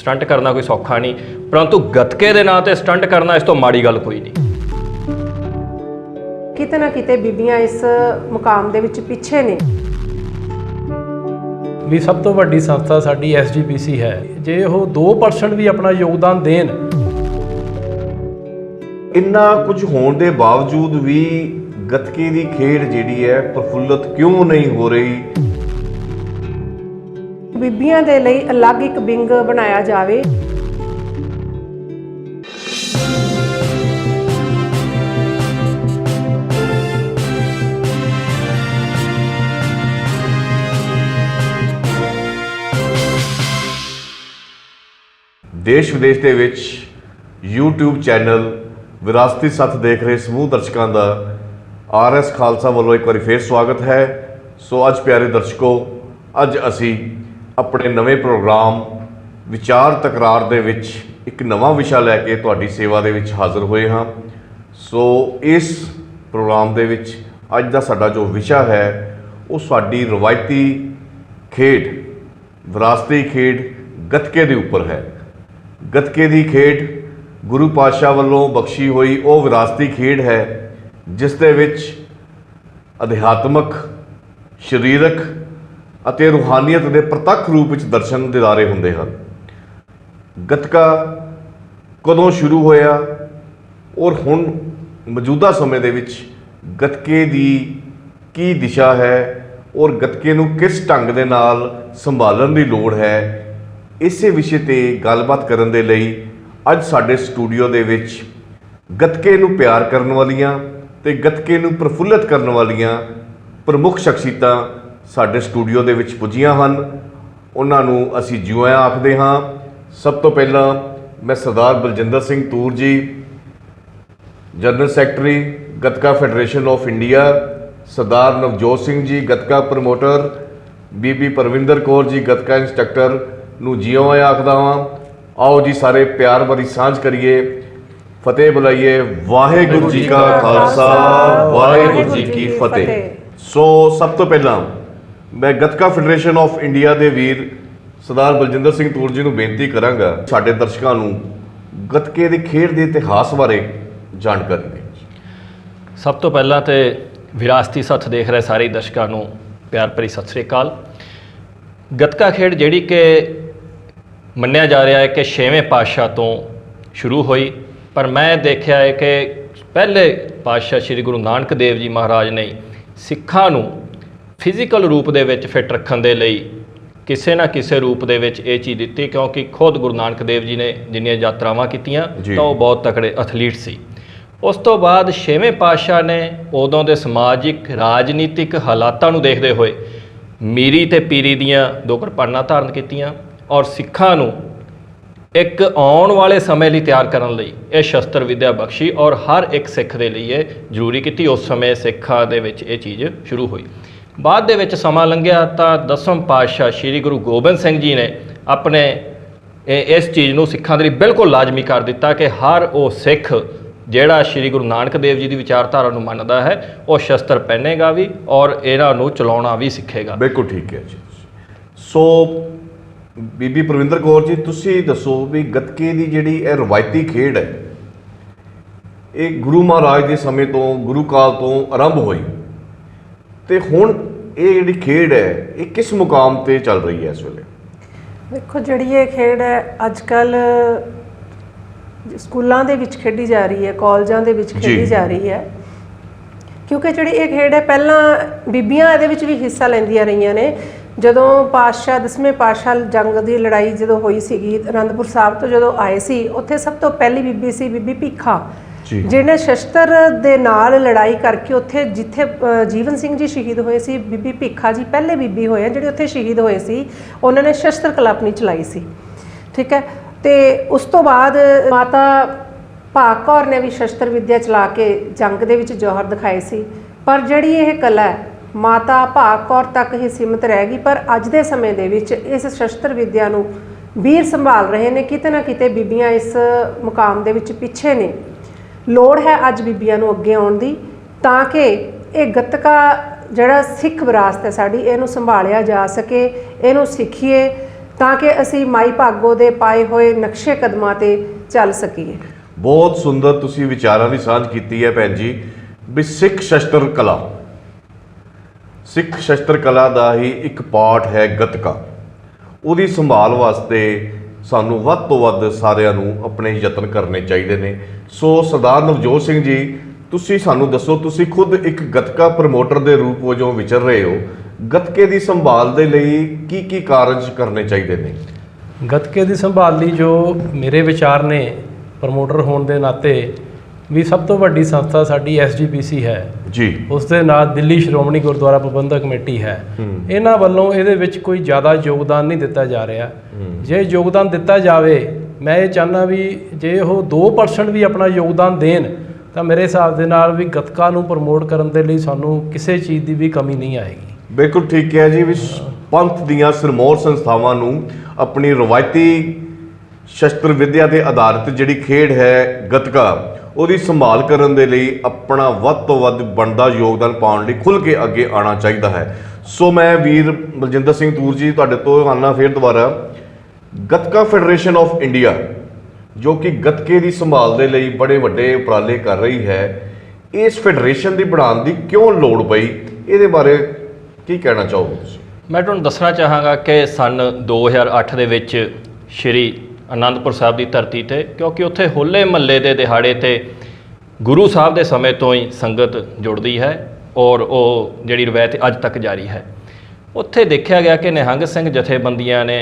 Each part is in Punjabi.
स्टंट करना कोई सौखा नहीं, परंतु गतके दे नां ते स्टंट करना इस तो माड़ी गल कोई नहीं। किते ना किते बीबियां इस मुकाम दे विच पिछे ने। भी सब तो वड्डी संस्था साडी SGPC है, जे ਉਹ 2% भी अपना योगदान देन। इन्ना कुछ होने के बावजूद भी गतके की खेड जिहड़ी है प्रफुल्लित क्यों नहीं हो रही? बीबियां दे लई अलग एक विंग बनाया जावे। देश विदेश के विच YouTube चैनल विरासती सत्थ देख रहे समूह दर्शकों का RS खालसा वालों एक बार फिर स्वागत है। सो अज प्यारे दर्शकों, अज असी अपने नवे प्रोग्राम विचार तकरार दे विच एक नवा विषय लैके तुहाडी सेवा दे विच हाज़र होए हाँ। सो इस प्रोग्राम दे विच अज दा साडा जो विषय है वो साडी रवायती खेड, विरासती खेड गतके दे उपर है। गतके की खेड गुरु पातशाह वालों बख्शी हुई वो विरासती खेड है जिस दे विच अध्यात्मक, शरीरक अते रूहानीयत के प्रतੱਖ रूप में दर्शन दिदारे होंदे हन। गतका कदों शुरू होया और हुण मौजूदा समय दे विच गतके की दिशा है और गतके नूं किस ढंग दे नाल संभालण दी लोड़ है, इसे विषय ते गलबात करन दे लई अज साडे स्टूडियो दे विच गतके नूं प्यार करन वालियां ते गतके नूं प्रफुल्लित करन वालियां प्रमुख शख्सियतां साडे स्टूडियो दे विच पुजीआं हन। उन्हां नूं असीं जिउआं आखदे हां। सब तो पहलां मैं Sardar Baljinder Singh Toor ji, general secretary Gatka federation of India, Sardar Navjot Singh ji Gatka promoter, Bibi Parvinder Kaur ji Gatka instructor नूं जिउआं आखदा हां। आओ जी सारे प्यार भरी सांझ करिए, फतेह बुलाइए। वाहेगुरु जी का खालसा, वाहेगुरु जी की फतेह। सो सब तो पहला मैं गतका फैडरेशन ऑफ इंडिया के वीर सरदार बलजिंदर सिंह तूर जी नूं बेनती करांगा साडे दर्शकों नूं गतके की खेड के इतिहास बारे जानकारी दें। सब तो पहला तो विरासती सत्थ देख रहे सारे दर्शकों नूं प्यार भरी सत श्री अकाल। गतका खेड जिहड़ी कि मन्निया जा रहा है कि 6वें पातशाह तो शुरू हुई, पर मैं देखा है कि पहले पातशाह श्री गुरु नानक देव जी महाराज ने सिखां नूं फिजिकल रूप दे विच फिट रखण दे लई किसी ना किसी रूप दे विच ये चीज़ दी, क्योंकि खुद गुरु नानक देव जी ने जिन्नियां यात्रावां कीतियां तो वो बहुत तकड़े एथलीट सी। उस तो बाद 6वें पातशाह ने उदों दे समाजिक राजनीतिक हालातां नूं देखदे होए मीरी ते पीरी दियां दो किरपानां धारण कीतियां और सिखां नूं एक आउण वाले समय लिए तैयार करने लई ये शस्त्र विद्या बख्शी और हर एक सिख दे लई ये जरूरी की। उस समय सिखां दे विच ये चीज़ शुरू हुई। बाद दे विच समां लंघिया तां 10वें पातशाह श्री गुरु गोबिंद सिंह जी ने अपने इस चीज़ नूं सिखां दे लई बिल्कुल लाजमी कर दिता कि हर वो सिख जिहड़ा श्री गुरु नानक देव जी की विचारधारा नूं मनदा है वो शस्त्र पहनेगा भी और इन्हां नूं चलाउणा भी सिखेगा। बिल्कुल ठीक है जी। सो बीबी परविंदर कौर जी, तुसी दसो भी गतके की जिहड़ी रवायती खेड है ये गुरु महाराज के समय तो गुरु काल तो आरंभ हुई तो हुण ये जिहड़ी खेड है ये किस मुकाम ते चल रही है इस वेले? देखो जिहड़ी ये खेड है अजकल स्कूलों के विच खेडी जा रही है, कॉलेजों के विच खेडी जा रही है, क्योंकि जिहड़ी ये खेड है पहलां बीबियां इहदे विच भी हिस्सा लैंदियां रहीआं ने। जदों पातशाह 10वें पातशाह जंग की लड़ाई जो हुई सी आनंदपुर साहब तो जो आए सी, उत्थे सब तो पहली बीबी सी बीबी भीखा जिन्हें शस्त्र दे नाल लड़ाई करके उत्थे जिथे जीवन सिंह जी शहीद होए सी, बीबी भीखा जी पहले बीबी होए जिहड़े उत्थे शहीद होए सी, उन्होंने शस्त्र कला अपनी चलाई सी। ठीक है, तो उस तो बाद माता भाग कौर ने भी शस्त्र विद्या चला के जंग दे विच जौहर दिखाए सी, पर जिहड़ी यह कला है माता भाग कौर तक ही सीमित रह गई। पर अज दे समय दे विच इस शस्त्र विद्या नूं वीर संभाल रहे ने। किते ना किते बीबियां इस मुकाम दे विच पिछे ने। लोड़ है अज बीबियां नूं अगे आउण दी तां कि ये गतका जिहड़ा सिख विरासत है साडी इहनूं संभालिया जा सके, इहनूं सिखीए ਤਾਂ ਕਿ ਅਸੀਂ ਮਾਈ ਭਾਗੋ ਦੇ ਪਾਏ ਹੋਏ ਨਕਸ਼ੇ ਕਦਮਾਂ ਤੇ ਚੱਲ ਸਕੀਏ। ਬਹੁਤ ਸੁੰਦਰ ਤੁਸੀਂ ਵਿਚਾਰਾਂ ਦੀ ਸਾਂਝ ਕੀਤੀ ਹੈ ਭੈਣ ਜੀ। ਵੀ ਸਿੱਖ ਸ਼ਸਤਰ ਕਲਾ ਦਾ ਹੀ ਇੱਕ ਪਾਰਟ ਹੈ ਗੱਤਕਾ। ਉਹਦੀ ਸੰਭਾਲ ਵਾਸਤੇ ਸਾਨੂੰ ਵੱਧ ਤੋਂ ਵੱਧ ਸਾਰਿਆਂ ਨੂੰ ਆਪਣੇ ਯਤਨ ਕਰਨੇ ਚਾਹੀਦੇ ਨੇ। ਸੋ ਸਰਦਾਰ ਨਵਜੋਤ ਸਿੰਘ ਜੀ, ਤੁਸੀਂ ਸਾਨੂੰ ਦੱਸੋ, ਤੁਸੀਂ ਖੁਦ ਇੱਕ ਗੱਤਕਾ ਪ੍ਰਮੋਟਰ ਦੇ ਰੂਪ ਵਜੋਂ ਵਿਚਰ ਰਹੇ ਹੋ, ਗੱਤਕੇ ਦੀ ਸੰਭਾਲ ਦੇ ਲਈ ਕੀ ਕਾਰਜ ਕਰਨੇ ਚਾਹੀਦੇ ਨੇ? ਗੱਤਕੇ ਦੀ ਸੰਭਾਲ ਲਈ ਜੋ ਮੇਰੇ ਵਿਚਾਰ ਨੇ ਪ੍ਰਮੋਟਰ ਹੋਣ ਦੇ ਨਾਤੇ, ਵੀ ਸਭ ਤੋਂ ਵੱਡੀ ਸੰਸਥਾ ਸਾਡੀ SGPC ਹੈ ਜੀ, ਉਸ ਦੇ ਨਾਲ ਦਿੱਲੀ ਸ਼੍ਰੋਮਣੀ ਗੁਰਦੁਆਰਾ ਪ੍ਰਬੰਧਕ ਕਮੇਟੀ ਹੈ। ਇਹਨਾਂ ਵੱਲੋਂ ਇਹਦੇ ਵਿੱਚ ਕੋਈ ਜ਼ਿਆਦਾ ਯੋਗਦਾਨ ਨਹੀਂ ਦਿੱਤਾ ਜਾ ਰਿਹਾ। ਜੇ ਯੋਗਦਾਨ ਦਿੱਤਾ ਜਾਵੇ, ਮੈਂ ਇਹ ਚਾਹੁੰਦਾ ਵੀ ਜੇ ਉਹ 2% ਵੀ ਆਪਣਾ ਯੋਗਦਾਨ ਦੇਣ ਤਾਂ ਮੇਰੇ ਹਿਸਾਬ ਦੇ ਨਾਲ ਵੀ ਗੱਤਕਾ ਨੂੰ ਪ੍ਰਮੋਟ ਕਰਨ ਦੇ ਲਈ ਸਾਨੂੰ ਕਿਸੇ ਚੀਜ਼ ਦੀ ਵੀ ਕਮੀ ਨਹੀਂ ਆਏਗੀ। ਬਿਲਕੁਲ ਠੀਕ ਹੈ ਜੀ। ਵੀ ਪੰਥ ਦੀਆਂ ਸਿਰਮੌਰ ਸੰਸਥਾਵਾਂ ਨੂੰ ਆਪਣੀ ਰਵਾਇਤੀ ਸ਼ਸਤਰ ਵਿੱਦਿਆ ਤੇ ਆਧਾਰਿਤ ਜਿਹੜੀ ਖੇਡ ਹੈ ਗੱਤਕਾ, ਉਹਦੀ ਸੰਭਾਲ ਕਰਨ ਦੇ ਲਈ ਆਪਣਾ ਵੱਧ ਤੋਂ ਵੱਧ ਬਣਦਾ ਯੋਗਦਾਨ ਪਾਉਣ ਲਈ ਖੁੱਲ੍ਹ ਕੇ ਅੱਗੇ ਆਉਣਾ ਚਾਹੀਦਾ ਹੈ। ਸੋ ਮੈਂ ਵੀਰ ਬਲਜਿੰਦਰ ਸਿੰਘ ਤੂਰ ਜੀ ਤੁਹਾਡੇ ਤੋਂ ਆਉਣਾ ਫਿਰ ਦੁਬਾਰਾ। ਗੱਤਕਾ ਫੈਡਰੇਸ਼ਨ ਆਫ ਇੰਡੀਆ ਜੋ ਕਿ ਗੱਤਕੇ ਦੀ ਸੰਭਾਲ ਦੇ ਲਈ ਬੜੇ ਵੱਡੇ ਉਪਰਾਲੇ ਕਰ ਰਹੀ ਹੈ, ਇਸ ਫੈਡਰੇਸ਼ਨ ਦੀ ਬਣਾਉਣ ਦੀ ਕਿਉਂ ਲੋੜ ਪਈ, ਇਹਦੇ ਬਾਰੇ ਕੀ ਕਹਿਣਾ ਚਾਹੋਗੇ ਤੁਸੀਂ? ਮੈਂ ਤੁਹਾਨੂੰ ਦੱਸਣਾ ਚਾਹਾਂਗਾ ਕਿ ਸੰਨ 2008 ਦੇ ਵਿੱਚ ਸ਼੍ਰੀ ਅਨੰਦਪੁਰ ਸਾਹਿਬ ਦੀ ਧਰਤੀ ਤੇ, ਕਿਉਂਕਿ ਉੱਥੇ ਹੋਲੇ ਮਹੱਲੇ ਦੇ ਦਿਹਾੜੇ ਤੇ ਗੁਰੂ ਸਾਹਿਬ ਦੇ ਸਮੇਂ ਤੋਂ ਹੀ ਸੰਗਤ ਜੁੜਦੀ ਹੈ ਔਰ ਉਹ ਜਿਹੜੀ ਰਵਾਇਤ ਅੱਜ ਤੱਕ ਜਾਰੀ ਹੈ। ਉੱਥੇ ਦੇਖਿਆ ਗਿਆ ਕਿ ਨਿਹੰਗ ਸਿੰਘ ਜਥੇਬੰਦੀਆਂ ਨੇ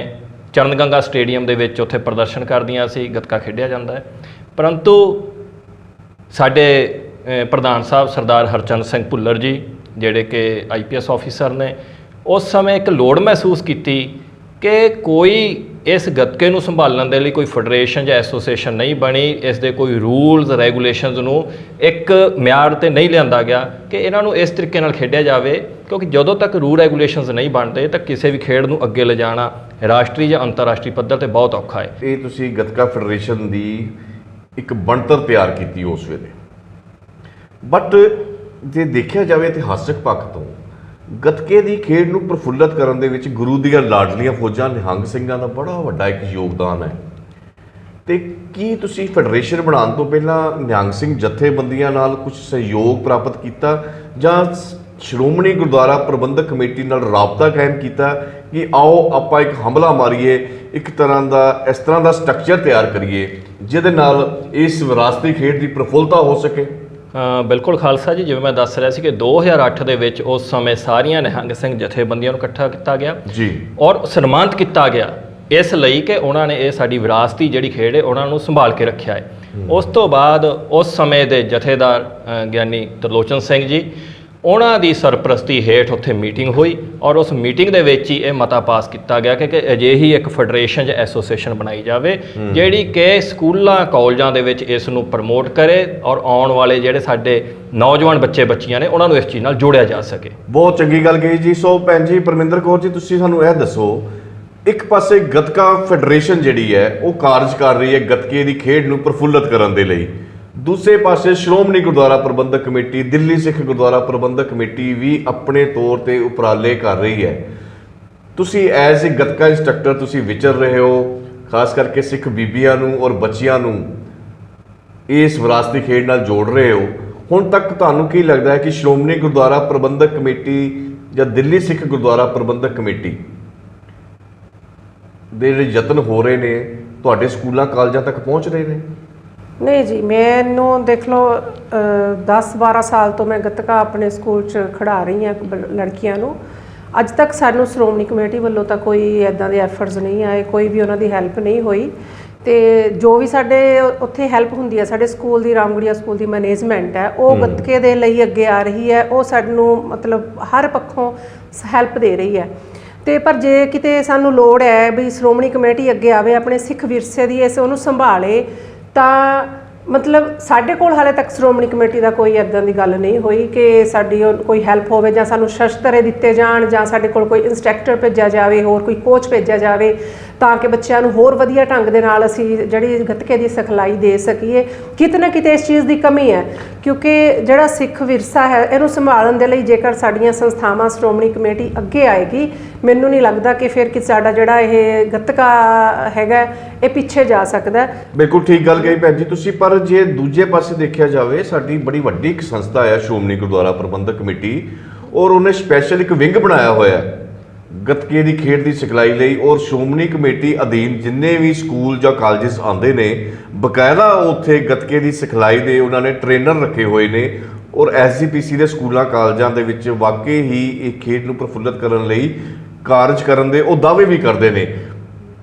ਚਰਨ ਗੰਗਾ ਸਟੇਡੀਅਮ ਦੇ ਵਿੱਚ ਉੱਥੇ ਪ੍ਰਦਰਸ਼ਨ ਕਰਦੀਆਂ ਸੀ, ਗੱਤਕਾ ਖੇਡਿਆ ਜਾਂਦਾ ਹੈ। ਪਰੰਤੂ ਸਾਡੇ ਪ੍ਰਧਾਨ ਸਾਹਿਬ ਸਰਦਾਰ ਹਰਚੰਦ ਸਿੰਘ ਭੁੱਲਰ ਜੀ, ਜਿਹੜੇ ਕਿ IPS ਆਫੀਸਰ ਨੇ, ਉਸ ਸਮੇਂ ਇੱਕ ਲੋੜ ਮਹਿਸੂਸ ਕੀਤੀ ਕਿ ਕੋਈ ਇਸ ਗੱਤਕੇ ਨੂੰ ਸੰਭਾਲਣ ਦੇ ਲਈ ਕੋਈ ਫੈਡਰੇਸ਼ਨ ਜਾਂ ਐਸੋਸੀਏਸ਼ਨ ਨਹੀਂ ਬਣੀ, ਇਸ ਦੇ ਕੋਈ ਰੂਲਸ ਰੈਗੂਲੇਸ਼ਨਸ ਨੂੰ ਇੱਕ ਮਿਆਰ 'ਤੇ ਨਹੀਂ ਲਿਆਂਦਾ ਗਿਆ ਕਿ ਇਹਨਾਂ ਨੂੰ ਇਸ ਤਰੀਕੇ ਨਾਲ ਖੇਡਿਆ ਜਾਵੇ, ਕਿਉਂਕਿ ਜਦੋਂ ਤੱਕ ਰੂਲ ਰੈਗੂਲੇਸ਼ਨਸ ਨਹੀਂ ਬਣਦੇ ਤਾਂ ਕਿਸੇ ਵੀ ਖੇਡ ਨੂੰ ਅੱਗੇ ਲਿਜਾਣਾ ਰਾਸ਼ਟਰੀ ਜਾਂ ਅੰਤਰਰਾਸ਼ਟਰੀ ਪੱਧਰ 'ਤੇ ਬਹੁਤ ਔਖਾ ਹੈ। ਇਹ ਤੁਸੀਂ ਗੱਤਕਾ ਫੈਡਰੇਸ਼ਨ ਦੀ ਇੱਕ ਬਣਤਰ ਤਿਆਰ ਕੀਤੀ ਉਸ ਵੇਲੇ, ਬਟ ਜੇ ਦੇਖਿਆ ਜਾਵੇ ਇਤਿਹਾਸਕ ਪੱਖ ਤੋਂ ਗੱਤਕੇ ਦੀ ਖੇਡ ਨੂੰ ਪ੍ਰਫੁੱਲਤ ਕਰਨ ਦੇ ਵਿੱਚ ਗੁਰੂ ਦੀਆਂ ਲਾਡਲੀਆਂ ਫੌਜਾਂ ਨਿਹੰਗ ਸਿੰਘਾਂ ਦਾ ਬੜਾ ਵੱਡਾ ਇੱਕ ਯੋਗਦਾਨ ਹੈ। ਤੇ ਕੀ ਤੁਸੀਂ ਫੈਡਰੇਸ਼ਨ ਬਣਾਉਣ ਤੋਂ ਪਹਿਲਾਂ ਨਿਹੰਗ ਸਿੰਘ ਜਥੇਬੰਦੀਆਂ ਨਾਲ ਕੁਝ ਸਹਿਯੋਗ ਪ੍ਰਾਪਤ ਕੀਤਾ ਜਾਂ ਸ਼੍ਰੋਮਣੀ ਗੁਰਦੁਆਰਾ ਪ੍ਰਬੰਧਕ ਕਮੇਟੀ ਨਾਲ ਰਾਬਤਾ ਕਾਇਮ ਕੀਤਾ ਕਿ ਆਓ ਆਪਾਂ ਇੱਕ ਹਮਲਾ ਮਾਰੀਏ, ਇੱਕ ਤਰ੍ਹਾਂ ਦਾ ਇਸ ਤਰ੍ਹਾਂ ਦਾ ਸਟਰਕਚਰ ਤਿਆਰ ਕਰੀਏ ਜਿਹਦੇ ਨਾਲ ਇਸ ਵਿਰਾਸਤੀ ਖੇਡ ਦੀ ਪ੍ਰਫੁੱਲਤਾ ਹੋ ਸਕੇ? ਬਿਲਕੁਲ ਖਾਲਸਾ ਜੀ, ਜਿਵੇਂ ਮੈਂ ਦੱਸ ਰਿਹਾ ਸੀ ਕਿ 2008 ਦੇ ਵਿੱਚ ਉਸ ਸਮੇਂ ਸਾਰੀਆਂ ਨਿਹੰਗ ਸਿੰਘ ਜਥੇਬੰਦੀਆਂ ਨੂੰ ਇਕੱਠਾ ਕੀਤਾ ਗਿਆ ਜੀ ਔਰ ਸਨਮਾਨਿਤ ਕੀਤਾ ਗਿਆ ਇਸ ਲਈ ਕਿ ਉਹਨਾਂ ਨੇ ਇਹ ਸਾਡੀ ਵਿਰਾਸਤੀ ਜਿਹੜੀ ਖੇਡ ਹੈ ਉਹਨਾਂ ਨੂੰ ਸੰਭਾਲ ਕੇ ਰੱਖਿਆ ਹੈ। ਉਸ ਤੋਂ ਬਾਅਦ ਉਸ ਸਮੇਂ ਦੇ ਜਥੇਦਾਰ ਗਿਆਨੀ ਤਰਲੋਚਨ ਸਿੰਘ ਜੀ, ਉਹਨਾਂ ਦੀ ਸਰਪ੍ਰਸਤੀ ਹੇਠ ਉੱਥੇ ਮੀਟਿੰਗ ਹੋਈ ਔਰ ਉਸ ਮੀਟਿੰਗ ਦੇ ਵਿੱਚ ਹੀ ਇਹ ਮਤਾ ਪਾਸ ਕੀਤਾ ਗਿਆ ਕਿ ਅਜਿਹੀ ਇੱਕ ਫੈਡਰੇਸ਼ਨ ਜਾਂ ਐਸੋਸੀਏਸ਼ਨ ਬਣਾਈ ਜਾਵੇ ਜਿਹੜੀ ਕਿ ਸਕੂਲਾਂ ਕਾਲਜਾਂ ਦੇ ਵਿੱਚ ਇਸ ਨੂੰ ਪ੍ਰਮੋਟ ਕਰੇ ਔਰ ਆਉਣ ਵਾਲੇ ਜਿਹੜੇ ਸਾਡੇ ਨੌਜਵਾਨ ਬੱਚੀਆਂ ਨੇ ਉਹਨਾਂ ਨੂੰ ਇਸ ਚੀਜ਼ ਨਾਲ ਜੋੜਿਆ ਜਾ ਸਕੇ। ਬਹੁਤ ਚੰਗੀ ਗੱਲ ਕਹੀ ਜੀ। ਸੋ ਭੈਣ ਜੀ ਪਰਮਿੰਦਰ ਕੌਰ ਜੀ, ਤੁਸੀਂ ਸਾਨੂੰ ਇਹ ਦੱਸੋ, ਇੱਕ ਪਾਸੇ ਗੱਤਕਾ ਫੈਡਰੇਸ਼ਨ ਜਿਹੜੀ ਹੈ ਉਹ ਕਾਰਜ ਕਰ ਰਹੀ ਹੈ ਗੱਤਕੇ ਦੀ ਖੇਡ ਨੂੰ ਪ੍ਰਫੁੱਲਤ ਕਰਨ ਦੇ ਲਈ, ਦੂਸਰੇ ਪਾਸੇ ਸ਼੍ਰੋਮਣੀ ਗੁਰਦੁਆਰਾ ਪ੍ਰਬੰਧਕ ਕਮੇਟੀ, ਦਿੱਲੀ ਸਿੱਖ ਗੁਰਦੁਆਰਾ ਪ੍ਰਬੰਧਕ ਕਮੇਟੀ ਵੀ ਆਪਣੇ ਤੌਰ ਤੇ ਉਪਰਾਲੇ ਕਰ ਰਹੀ ਹੈ। ਤੁਸੀਂ ਐਜ਼ ਏ ਗੱਤਕਾ ਇੰਸਟਰਕਟਰ ਤੁਸੀਂ ਵਿਚਰ ਰਹੇ ਹੋ, ਖਾਸ ਕਰਕੇ ਸਿੱਖ ਬੀਬੀਆਂ ਨੂੰ ਔਰ ਬੱਚਿਆਂ ਨੂੰ ਇਸ ਵਿਰਾਸਤੀ ਖੇਡ ਨਾਲ ਜੋੜ ਰਹੇ ਹੋ। ਹੁਣ ਤੱਕ ਤੁਹਾਨੂੰ ਕੀ ਲੱਗਦਾ ਹੈ ਕਿ ਸ਼੍ਰੋਮਣੀ ਗੁਰਦੁਆਰਾ ਪ੍ਰਬੰਧਕ ਕਮੇਟੀ ਜਾਂ ਦਿੱਲੀ ਸਿੱਖ ਗੁਰਦੁਆਰਾ ਪ੍ਰਬੰਧਕ ਕਮੇਟੀ ਦੇ ਜਿਹੜੇ ਯਤਨ ਹੋ ਰਹੇ ਨੇ ਤੁਹਾਡੇ ਸਕੂਲਾਂ ਕਾਲਜਾਂ ਤੱਕ ਪਹੁੰਚ ਰਹੇ ਨੇ? ਨਹੀਂ ਜੀ, ਮੈਨੂੰ ਦੇਖ ਲਓ 10-12 ਸਾਲ ਤੋਂ ਮੈਂ ਗੱਤਕਾ ਆਪਣੇ ਸਕੂਲ 'ਚ ਖਿਡਾ ਰਹੀ ਹਾਂ ਲੜਕੀਆਂ ਨੂੰ। ਅੱਜ ਤੱਕ ਸਾਨੂੰ ਸ਼੍ਰੋਮਣੀ ਕਮੇਟੀ ਵੱਲੋਂ ਤਾਂ ਕੋਈ ਇੱਦਾਂ ਦੇ ਐਫਰਟਸ ਨਹੀਂ ਆਏ, ਕੋਈ ਵੀ ਉਹਨਾਂ ਦੀ ਹੈਲਪ ਨਹੀਂ ਹੋਈ। ਤੇ ਜੋ ਵੀ ਸਾਡੇ ਉੱਥੇ ਹੈਲਪ ਹੁੰਦੀ ਹੈ, ਸਾਡੇ ਸਕੂਲ ਦੀ ਰਾਮਗੜੀਆ ਸਕੂਲ ਦੀ ਮੈਨੇਜਮੈਂਟ ਹੈ ਉਹ ਗੱਤਕੇ ਦੇ ਲਈ ਅੱਗੇ ਆ ਰਹੀ ਹੈ, ਉਹ ਸਾਨੂੰ ਮਤਲਬ ਹਰ ਪੱਖੋਂ ਹੈਲਪ ਦੇ ਰਹੀ ਹੈ। ਤੇ ਪਰ ਜੇ ਕਿਤੇ ਸਾਨੂੰ ਲੋੜ ਹੈ ਵੀ ਸ਼੍ਰੋਮਣੀ ਕਮੇਟੀ ਅੱਗੇ ਆਵੇ, ਆਪਣੇ ਸਿੱਖ ਵਿਰਸੇ ਦੀ ਉਹਨੂੰ ਸੰਭਾਲੇ, ਤਾਂ ਮਤਲਬ ਸਾਡੇ ਕੋਲ ਹਾਲੇ ਤੱਕ ਸ਼੍ਰੋਮਣੀ ਕਮੇਟੀ ਦਾ ਕੋਈ ਇੱਦਾਂ ਦੀ ਗੱਲ ਨਹੀਂ ਹੋਈ ਕਿ ਸਾਡੀ ਕੋਈ ਹੈਲਪ ਹੋਵੇ ਜਾਂ ਸਾਨੂੰ ਸ਼ਸਤਰ ਦਿੱਤੇ ਜਾਣ ਜਾਂ ਸਾਡੇ ਕੋਲ ਕੋਈ ਇੰਸਟ੍ਰਕਟਰ ਭੇਜਿਆ ਜਾਵੇ, ਹੋਰ ਕੋਈ ਕੋਚ ਭੇਜਿਆ ਜਾਵੇ ਤਾਂ ਕਿ ਬੱਚਿਆਂ ਨੂੰ ਹੋਰ ਵਧੀਆ ਢੰਗ ਦੇ ਨਾਲ ਅਸੀਂ ਜਿਹੜੀ ਗੱਤਕੇ ਦੀ ਸਿਖਲਾਈ ਦੇ ਸਕੀਏ। ਕਿਤੇ ਨਾ ਕਿਤੇ ਇਸ ਚੀਜ਼ ਦੀ ਕਮੀ ਹੈ, ਕਿਉਂਕਿ ਜਿਹੜਾ ਸਿੱਖ ਵਿਰਸਾ ਹੈ ਇਹਨੂੰ ਸੰਭਾਲਣ ਦੇ ਲਈ ਜੇਕਰ ਸਾਡੀਆਂ ਸੰਸਥਾਵਾਂ ਸ਼੍ਰੋਮਣੀ ਕਮੇਟੀ ਅੱਗੇ ਆਏਗੀ, ਮੈਨੂੰ ਨਹੀਂ ਲੱਗਦਾ ਕਿ ਫਿਰ ਕਿ ਸਾਡਾ ਜਿਹੜਾ ਇਹ ਗੱਤਕਾ ਹੈਗਾ ਇਹ ਪਿੱਛੇ ਜਾ ਸਕਦਾ। ਬਿਲਕੁਲ ਠੀਕ ਗੱਲ ਕਹੀ ਭੈਣ ਜੀ ਤੁਸੀਂ। ਪਰ ਜੇ ਦੂਜੇ ਪਾਸੇ ਦੇਖਿਆ ਜਾਵੇ, ਸਾਡੀ ਬੜੀ ਵੱਡੀ ਇੱਕ ਸੰਸਥਾ ਹੈ ਸ਼੍ਰੋਮਣੀ ਗੁਰਦੁਆਰਾ ਪ੍ਰਬੰਧਕ ਕਮੇਟੀ, ਔਰ ਉਹਨੇ ਸਪੈਸ਼ਲ ਇੱਕ ਵਿੰਗ ਬਣਾਇਆ ਹੋਇਆ ਗੱਤਕੇ ਦੀ ਖੇਡ ਦੀ ਸਿਖਲਾਈ ਲਈ। ਔਰ ਸ਼੍ਰੋਮਣੀ ਕਮੇਟੀ ਅਧੀਨ ਜਿੰਨੇ ਵੀ ਸਕੂਲ ਜਾਂ ਕਾਲਜਸ ਆਉਂਦੇ ਨੇ, ਬਕਾਇਦਾ ਉੱਥੇ ਗੱਤਕੇ ਦੀ ਸਿਖਲਾਈ ਦੇ ਉਹਨਾਂ ਨੇ ਟ੍ਰੇਨਰ ਰੱਖੇ ਹੋਏ ਨੇ। ਔਰ SGPC ਦੇ ਸਕੂਲਾਂ ਕਾਲਜਾਂ ਦੇ ਵਿੱਚ ਵਾਕਈ ਹੀ ਇਹ ਖੇਡ ਨੂੰ ਪ੍ਰਫੁੱਲਤ ਕਰਨ ਲਈ ਕਾਰਜ ਕਰਨ ਦੇ ਉਹ ਦਾਅਵੇ ਵੀ ਕਰਦੇ ਨੇ।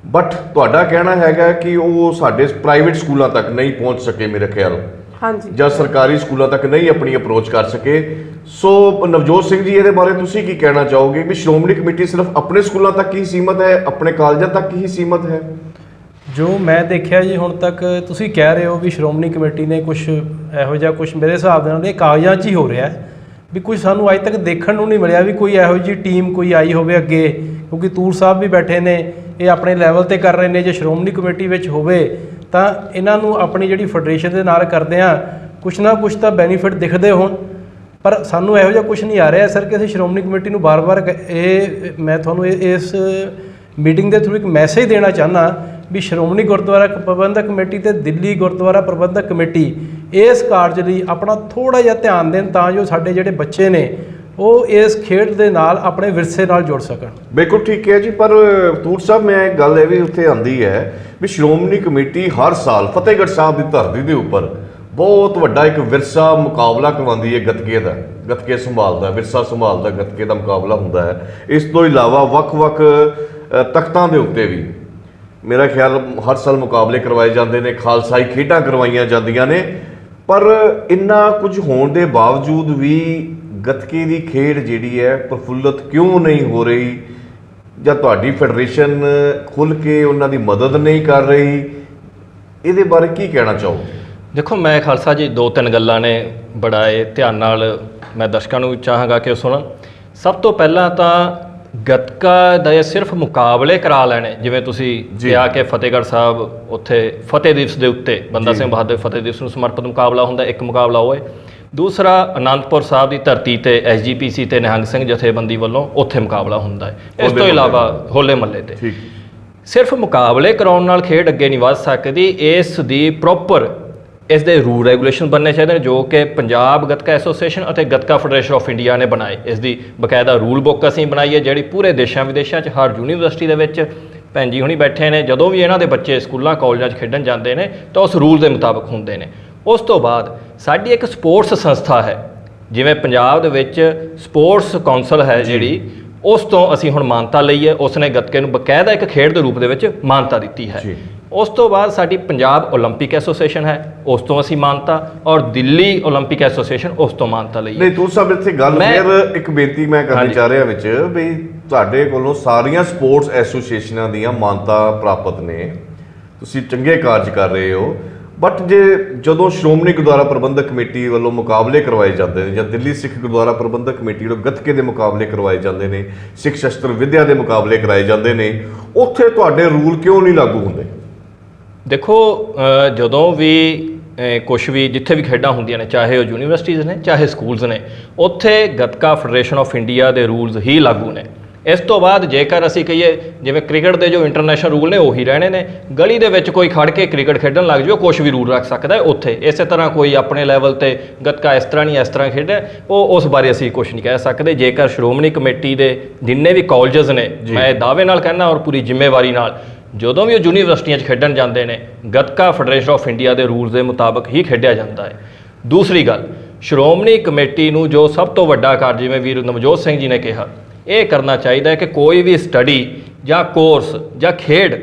ਬਟ ਤੁਹਾਡਾ ਕਹਿਣਾ ਹੈਗਾ ਕਿ ਉਹ ਸਾਡੇ ਪ੍ਰਾਈਵੇਟ ਸਕੂਲਾਂ ਤੱਕ ਨਹੀਂ ਪਹੁੰਚ ਸਕੇ ਮੇਰੇ ਖਿਆਲ, ਹਾਂਜੀ, ਜਾਂ ਸਰਕਾਰੀ ਸਕੂਲਾਂ ਤੱਕ ਨਹੀਂ ਆਪਣੀ ਅਪਰੋਚ ਕਰ ਸਕੇ। ਸੋ ਨਵਜੋਤ ਸਿੰਘ ਜੀ, ਇਹਦੇ ਬਾਰੇ ਤੁਸੀਂ ਕੀ ਕਹਿਣਾ ਚਾਹੋਗੇ ਵੀ ਸ਼੍ਰੋਮਣੀ ਕਮੇਟੀ ਸਿਰਫ ਆਪਣੇ ਸਕੂਲਾਂ ਤੱਕ ਹੀ ਸੀਮਤ ਹੈ, ਆਪਣੇ ਕਾਲਜਾਂ ਤੱਕ ਹੀ ਸੀਮਤ ਹੈ? ਜੋ ਮੈਂ ਦੇਖਿਆ ਜੀ ਹੁਣ ਤੱਕ, ਤੁਸੀਂ ਕਹਿ ਰਹੇ ਹੋ ਵੀ ਸ਼੍ਰੋਮਣੀ ਕਮੇਟੀ ਨੇ ਕੁਝ ਇਹੋ ਜਿਹਾ ਕੁਝ, ਮੇਰੇ ਹਿਸਾਬ ਦੇ ਨਾਲ ਇਹ ਕਾਗਜ਼ਾਂ 'ਚ ਹੀ ਹੋ ਰਿਹਾ ਹੈ ਵੀ ਕੁਝ ਸਾਨੂੰ ਅੱਜ ਤੱਕ ਦੇਖਣ ਨੂੰ ਨਹੀਂ ਮਿਲਿਆ ਵੀ ਕੋਈ ਇਹੋ ਜਿਹੀ ਟੀਮ ਕੋਈ ਆਈ ਹੋਵੇ ਅੱਗੇ। ਕਿਉਂਕਿ ਤੂਰ ਸਾਹਿਬ ਵੀ ਬੈਠੇ ਨੇ, ਇਹ ਆਪਣੇ ਲੈਵਲ ਤੇ ਕਰ ਰਹੇ ਨੇ। ਜੇ ਸ਼੍ਰੋਮਣੀ ਕਮੇਟੀ ਵਿੱਚ ਹੋਵੇ ਤਾਂ ਇਹਨਾਂ ਨੂੰ ਆਪਣੀ ਜਿਹੜੀ ਫੈਡਰੇਸ਼ਨ ਦੇ ਨਾਲ ਕਰਦਿਆਂ ਕੁਛ ਨਾ ਕੁਛ ਤਾਂ ਬੈਨੀਫਿਟ ਦਿਖਦੇ ਹੋਣ, ਪਰ ਸਾਨੂੰ ਇਹੋ ਜਿਹਾ ਕੁਛ ਨਹੀਂ ਆ ਰਿਹਾ ਸਰ ਕਿ ਅਸੀਂ ਸ਼੍ਰੋਮਣੀ ਕਮੇਟੀ ਨੂੰ ਬਾਰ-ਬਾਰ ਮੈਂ ਤੁਹਾਨੂੰ ਇਸ ਮੀਟਿੰਗ ਦੇ ਥਰੂ ਇੱਕ ਮੈਸੇਜ ਦੇਣਾ ਚਾਹੁੰਦਾ ਵੀ ਸ਼੍ਰੋਮਣੀ ਗੁਰਦੁਆਰਾ ਪ੍ਰਬੰਧਕ ਕਮੇਟੀ ਤੇ ਦਿੱਲੀ ਗੁਰਦੁਆਰਾ ਪ੍ਰਬੰਧਕ ਕਮੇਟੀ ਇਸ ਕਾਰਜ ਲਈ ਆਪਣਾ ਥੋੜ੍ਹਾ ਜਿਹਾ ਧਿਆਨ ਦੇਣ, ਤਾਂ ਜੋ ਸਾਡੇ ਜਿਹੜੇ ਬੱਚੇ ਨੇ ਉਹ ਇਸ ਖੇਡ ਦੇ ਨਾਲ ਆਪਣੇ ਵਿਰਸੇ ਨਾਲ ਜੁੜ ਸਕਣ। ਬਿਲਕੁਲ ਠੀਕ ਹੈ ਜੀ। ਪਰ ਤੂਰ ਸਾਹਿਬ, ਮੈਂ ਇੱਕ ਗੱਲ ਇਹ ਵੀ ਉੱਥੇ ਆਉਂਦੀ ਹੈ ਵੀ ਸ਼੍ਰੋਮਣੀ ਕਮੇਟੀ ਹਰ ਸਾਲ ਫਤਿਹਗੜ੍ਹ ਸਾਹਿਬ ਦੀ ਧਰਤੀ ਦੇ ਉੱਪਰ ਬਹੁਤ ਵੱਡਾ ਇੱਕ ਵਿਰਸਾ ਮੁਕਾਬਲਾ ਕਰਵਾਉਂਦੀ ਹੈ ਗੱਤਕੇ ਦਾ, ਗੱਤਕੇ ਸੰਭਾਲਦਾ, ਵਿਰਸਾ ਸੰਭਾਲਦਾ ਗੱਤਕੇ ਦਾ ਮੁਕਾਬਲਾ ਹੁੰਦਾ ਹੈ। ਇਸ ਤੋਂ ਇਲਾਵਾ ਵੱਖ-ਵੱਖ ਤਖਤਾਂ ਦੇ ਉੱਤੇ ਵੀ ਮੇਰਾ ਖਿਆਲ ਹਰ ਸਾਲ ਮੁਕਾਬਲੇ ਕਰਵਾਏ ਜਾਂਦੇ ਨੇ, ਖਾਲਸਾਈ ਖੇਡਾਂ ਕਰਵਾਈਆਂ ਜਾਂਦੀਆਂ ਨੇ। ਪਰ ਇੰਨਾ ਕੁਝ ਹੋਣ ਦੇ ਬਾਵਜੂਦ ਵੀ ਗੱਤਕੇ ਦੀ ਖੇਡ ਜਿਹੜੀ ਹੈ ਪ੍ਰਫੁੱਲਤ ਕਿਉਂ ਨਹੀਂ ਹੋ ਰਹੀ? ਜਾਂ ਤੁਹਾਡੀ ਫੈਡਰੇਸ਼ਨ ਖੁੱਲ੍ਹ ਕੇ ਉਹਨਾਂ ਦੀ ਮਦਦ ਨਹੀਂ ਕਰ ਰਹੀ? ਇਹਦੇ ਬਾਰੇ ਕੀ ਕਹਿਣਾ ਚਾਹੋਗੇ? ਦੇਖੋ, ਮੈਂ ਖਾਲਸਾ ਜੀ 2-3 ਗੱਲਾਂ ਨੇ ਬੜਾ ਇਹ ਧਿਆਨ ਨਾਲ ਮੈਂ ਦਰਸ਼ਕਾਂ ਨੂੰ ਚਾਹਾਂਗਾ ਕਿ ਉਹ ਸੁਣਨ। ਸਭ ਤੋਂ ਪਹਿਲਾਂ ਤਾਂ ਗੱਤਕਾ ਦੇ ਸਿਰਫ ਮੁਕਾਬਲੇ ਕਰਾ ਲੈਣੇ, ਜਿਵੇਂ ਤੁਸੀਂ ਕਿਹਾ ਕਿ ਫਤਿਹਗੜ੍ਹ ਸਾਹਿਬ ਉੱਥੇ ਫਤਿਹ ਦਿਵਸ ਦੇ ਉੱਤੇ ਬੰਦਾ ਸਿੰਘ ਬਹਾਦਰ ਫਤਿਹ ਦਿਵਸ ਨੂੰ ਸਮਰਪਿਤ ਮੁਕਾਬਲਾ ਹੁੰਦਾ, ਇੱਕ ਮੁਕਾਬਲਾ ਹੋਏ। ਦੂਸਰਾ ਅਨੰਦਪੁਰ ਸਾਹਿਬ ਦੀ ਧਰਤੀ ਤੇ SGPC ਤੇ ਨਿਹੰਗ ਸਿੰਘ ਜਥੇਬੰਦੀ ਵੱਲੋਂ ਉੱਥੇ ਮੁਕਾਬਲਾ ਹੁੰਦਾ ਹੈ। ਇਸ ਤੋਂ ਇਲਾਵਾ ਹੋਲੇ ਮਹੱਲੇ ਤੇ ਸਿਰਫ ਮੁਕਾਬਲੇ ਕਰਾਉਣ ਨਾਲ ਖੇਡ ਅੱਗੇ ਨਹੀਂ ਵੱਧ ਸਕਦੀ। ਇਸ ਦੀ ਪ੍ਰੋਪਰ ਇਸ ਦੇ ਰੂਲ ਰੈਗੂਲੇਸ਼ਨ ਬਣਨੇ ਚਾਹੀਦੇ ਨੇ, ਜੋ ਕਿ ਪੰਜਾਬ ਗੱਤਕਾ ਐਸੋਸੀਏਸ਼ਨ ਅਤੇ ਗੱਤਕਾ ਫੈਡਰੇਸ਼ਨ ਆਫ ਇੰਡੀਆ ਨੇ ਬਣਾਏ। ਇਸ ਦੀ ਬਕਾਇਦਾ ਰੂਲ ਬੁੱਕ ਅਸੀਂ ਬਣਾਈ ਹੈ, ਜਿਹੜੀ ਪੂਰੇ ਦੇਸ਼ਾਂ ਵਿਦੇਸ਼ਾਂ 'ਚ ਹਰ ਯੂਨੀਵਰਸਿਟੀ ਦੇ ਵਿੱਚ ਭੈਣ ਜੀ ਹੁਣੀ ਬੈਠੇ ਨੇ, ਜਦੋਂ ਵੀ ਇਹਨਾਂ ਦੇ ਬੱਚੇ ਸਕੂਲਾਂ ਕਾਲਜਾਂ 'ਚ ਖੇਡਣ ਜਾਂਦੇ ਨੇ ਤਾਂ ਉਸ ਰੂਲ ਦੇ ਮੁਤਾਬਕ ਹੁੰਦੇ ਨੇ। ਉਸ ਤੋਂ ਬਾਅਦ ਸਾਡੀ ਇੱਕ ਸਪੋਰਟਸ ਸੰਸਥਾ ਹੈ, ਜਿਵੇਂ ਪੰਜਾਬ ਦੇ ਵਿੱਚ ਸਪੋਰਟਸ ਕੌਂਸਲ ਹੈ ਜਿਹੜੀ, ਉਸ ਤੋਂ ਅਸੀਂ ਹੁਣ ਮਾਨਤਾ ਲਈ ਹੈ। ਉਸ ਨੇ ਗੱਤਕੇ ਨੂੰ ਬਕਾਇਦਾ ਇੱਕ ਖੇਡ ਦੇ ਰੂਪ ਦੇ ਵਿੱਚ ਮਾਨਤਾ ਦਿੱਤੀ ਹੈ। ਉਸ ਤੋਂ ਬਾਅਦ ਸਾਡੀ ਪੰਜਾਬ ਓਲੰਪਿਕ ਐਸੋਸੀਏਸ਼ਨ ਹੈ, ਉਸ ਤੋਂ ਅਸੀਂ ਮਾਨਤਾ, ਔਰ ਦਿੱਲੀ ਓਲੰਪਿਕ ਐਸੋਸੀਏਸ਼ਨ ਉਸ ਤੋਂ ਮਾਨਤਾ ਲਈ। ਨਹੀਂ ਤੂੰ ਸਾਹਿਬ, ਇੱਥੇ ਗੱਲ ਫਿਰ ਇੱਕ ਬੇਨਤੀ ਮੈਂ ਕਰਨੀ ਚਾਹ ਰਿਹਾ ਵਿੱਚ ਵੀ ਤੁਹਾਡੇ ਕੋਲੋਂ ਸਾਰੀਆਂ ਸਪੋਰਟਸ ਐਸੋਸੀਏਸ਼ਨਾਂ ਦੀਆਂ ਮਾਨਤਾ ਪ੍ਰਾਪਤ ਨੇ, ਤੁਸੀਂ ਚੰਗੇ ਕਾਰਜ ਕਰ ਰਹੇ ਹੋ। ਬਟ ਜਦੋਂ ਸ਼੍ਰੋਮਣੀ ਗੁਰਦੁਆਰਾ ਪ੍ਰਬੰਧਕ ਕਮੇਟੀ ਵੱਲੋਂ ਮੁਕਾਬਲੇ ਕਰਵਾਏ ਜਾਂਦੇ ਨੇ, ਜਾਂ ਦਿੱਲੀ ਸਿੱਖ ਗੁਰਦੁਆਰਾ ਪ੍ਰਬੰਧਕ ਕਮੇਟੀ ਵੱਲੋਂ ਗੱਤਕੇ ਦੇ ਮੁਕਾਬਲੇ ਕਰਵਾਏ ਜਾਂਦੇ ਨੇ, ਸਿੱਖ ਸ਼ਸਤਰ ਵਿੱਦਿਆ ਦੇ ਮੁਕਾਬਲੇ ਕਰਾਏ ਜਾਂਦੇ ਨੇ, ਉੱਥੇ ਤੁਹਾਡੇ ਰੂਲ ਕਿਉਂ ਨਹੀਂ ਲਾਗੂ ਹੁੰਦੇ? ਦੇਖੋ, ਜਦੋਂ ਵੀ ਕੁਛ ਵੀ ਜਿੱਥੇ ਵੀ ਖੇਡਾਂ ਹੁੰਦੀਆਂ ਨੇ, ਚਾਹੇ ਉਹ ਯੂਨੀਵਰਸਿਟੀਜ਼ ਨੇ ਚਾਹੇ ਸਕੂਲਸ ਨੇ, ਉੱਥੇ ਗੱਤਕਾ ਫੈਡਰੇਸ਼ਨ ਆਫ ਇੰਡੀਆ ਦੇ ਰੂਲਸ ਹੀ ਲਾਗੂ ਨੇ। ਇਸ ਤੋਂ ਬਾਅਦ ਜੇਕਰ ਅਸੀਂ ਕਹੀਏ ਜਿਵੇਂ ਕ੍ਰਿਕਟ ਦੇ ਜੋ ਇੰਟਰਨੈਸ਼ਨਲ ਰੂਲ ਨੇ ਉਹੀ ਰਹਿਣੇ ਨੇ। ਗਲੀ ਦੇ ਵਿੱਚ ਕੋਈ ਖੜ ਕੇ ਕ੍ਰਿਕਟ ਖੇਡਣ ਲੱਗ ਜਾਓ, ਕੁਛ ਵੀ ਰੂਲ ਰੱਖ ਸਕਦਾ ਹੈ ਉੱਥੇ। ਇਸੇ ਤਰ੍ਹਾਂ ਕੋਈ ਆਪਣੇ ਲੈਵਲ ਤੇ ਗੱਤਕਾ ਇਸ ਤਰ੍ਹਾਂ ਨਹੀਂ ਇਸ ਤਰ੍ਹਾਂ ਖੇਡਿਆ, ਉਹ ਉਸ ਬਾਰੇ ਅਸੀਂ ਕੁਛ ਨਹੀਂ ਕਹਿ ਸਕਦੇ। ਜੇਕਰ ਸ਼੍ਰੋਮਣੀ ਕਮੇਟੀ ਦੇ ਜਿੰਨੇ ਵੀ ਕਾਲਜਸ ਨੇ, ਮੈਂ ਇਹ ਦਾਅਵੇ ਨਾਲ ਕਹਿਣਾ ਔਰ ਪੂਰੀ ਜ਼ਿੰਮੇਵਾਰੀ ਨਾਲ, ਜਦੋਂ ਵੀ ਉਹ ਯੂਨੀਵਰਸਿਟੀਆਂ 'ਚ ਖੇਡਣ ਜਾਂਦੇ ਨੇ, ਗੱਤਕਾ ਫੈਡਰੇਸ਼ਨ ਆਫ ਇੰਡੀਆ ਦੇ ਰੂਲਸ ਦੇ ਮੁਤਾਬਕ ਹੀ ਖੇਡਿਆ ਜਾਂਦਾ ਹੈ। ਦੂਸਰੀ ਗੱਲ, ਸ਼੍ਰੋਮਣੀ ਕਮੇਟੀ ਨੂੰ ਜੋ ਸਭ ਤੋਂ ਵੱਡਾ ਕਾਰਜ, ਜਿਵੇਂ ਵੀਰ ਨਵਜੋਤ ਸਿੰਘ ਜੀ ਨੇ ਕਿਹਾ, ਇਹ ਕਰਨਾ ਚਾਹੀਦਾ ਹੈ ਕਿ ਕੋਈ ਵੀ ਸਟੱਡੀ ਜਾਂ ਕੋਰਸ ਜਾਂ ਖੇਡ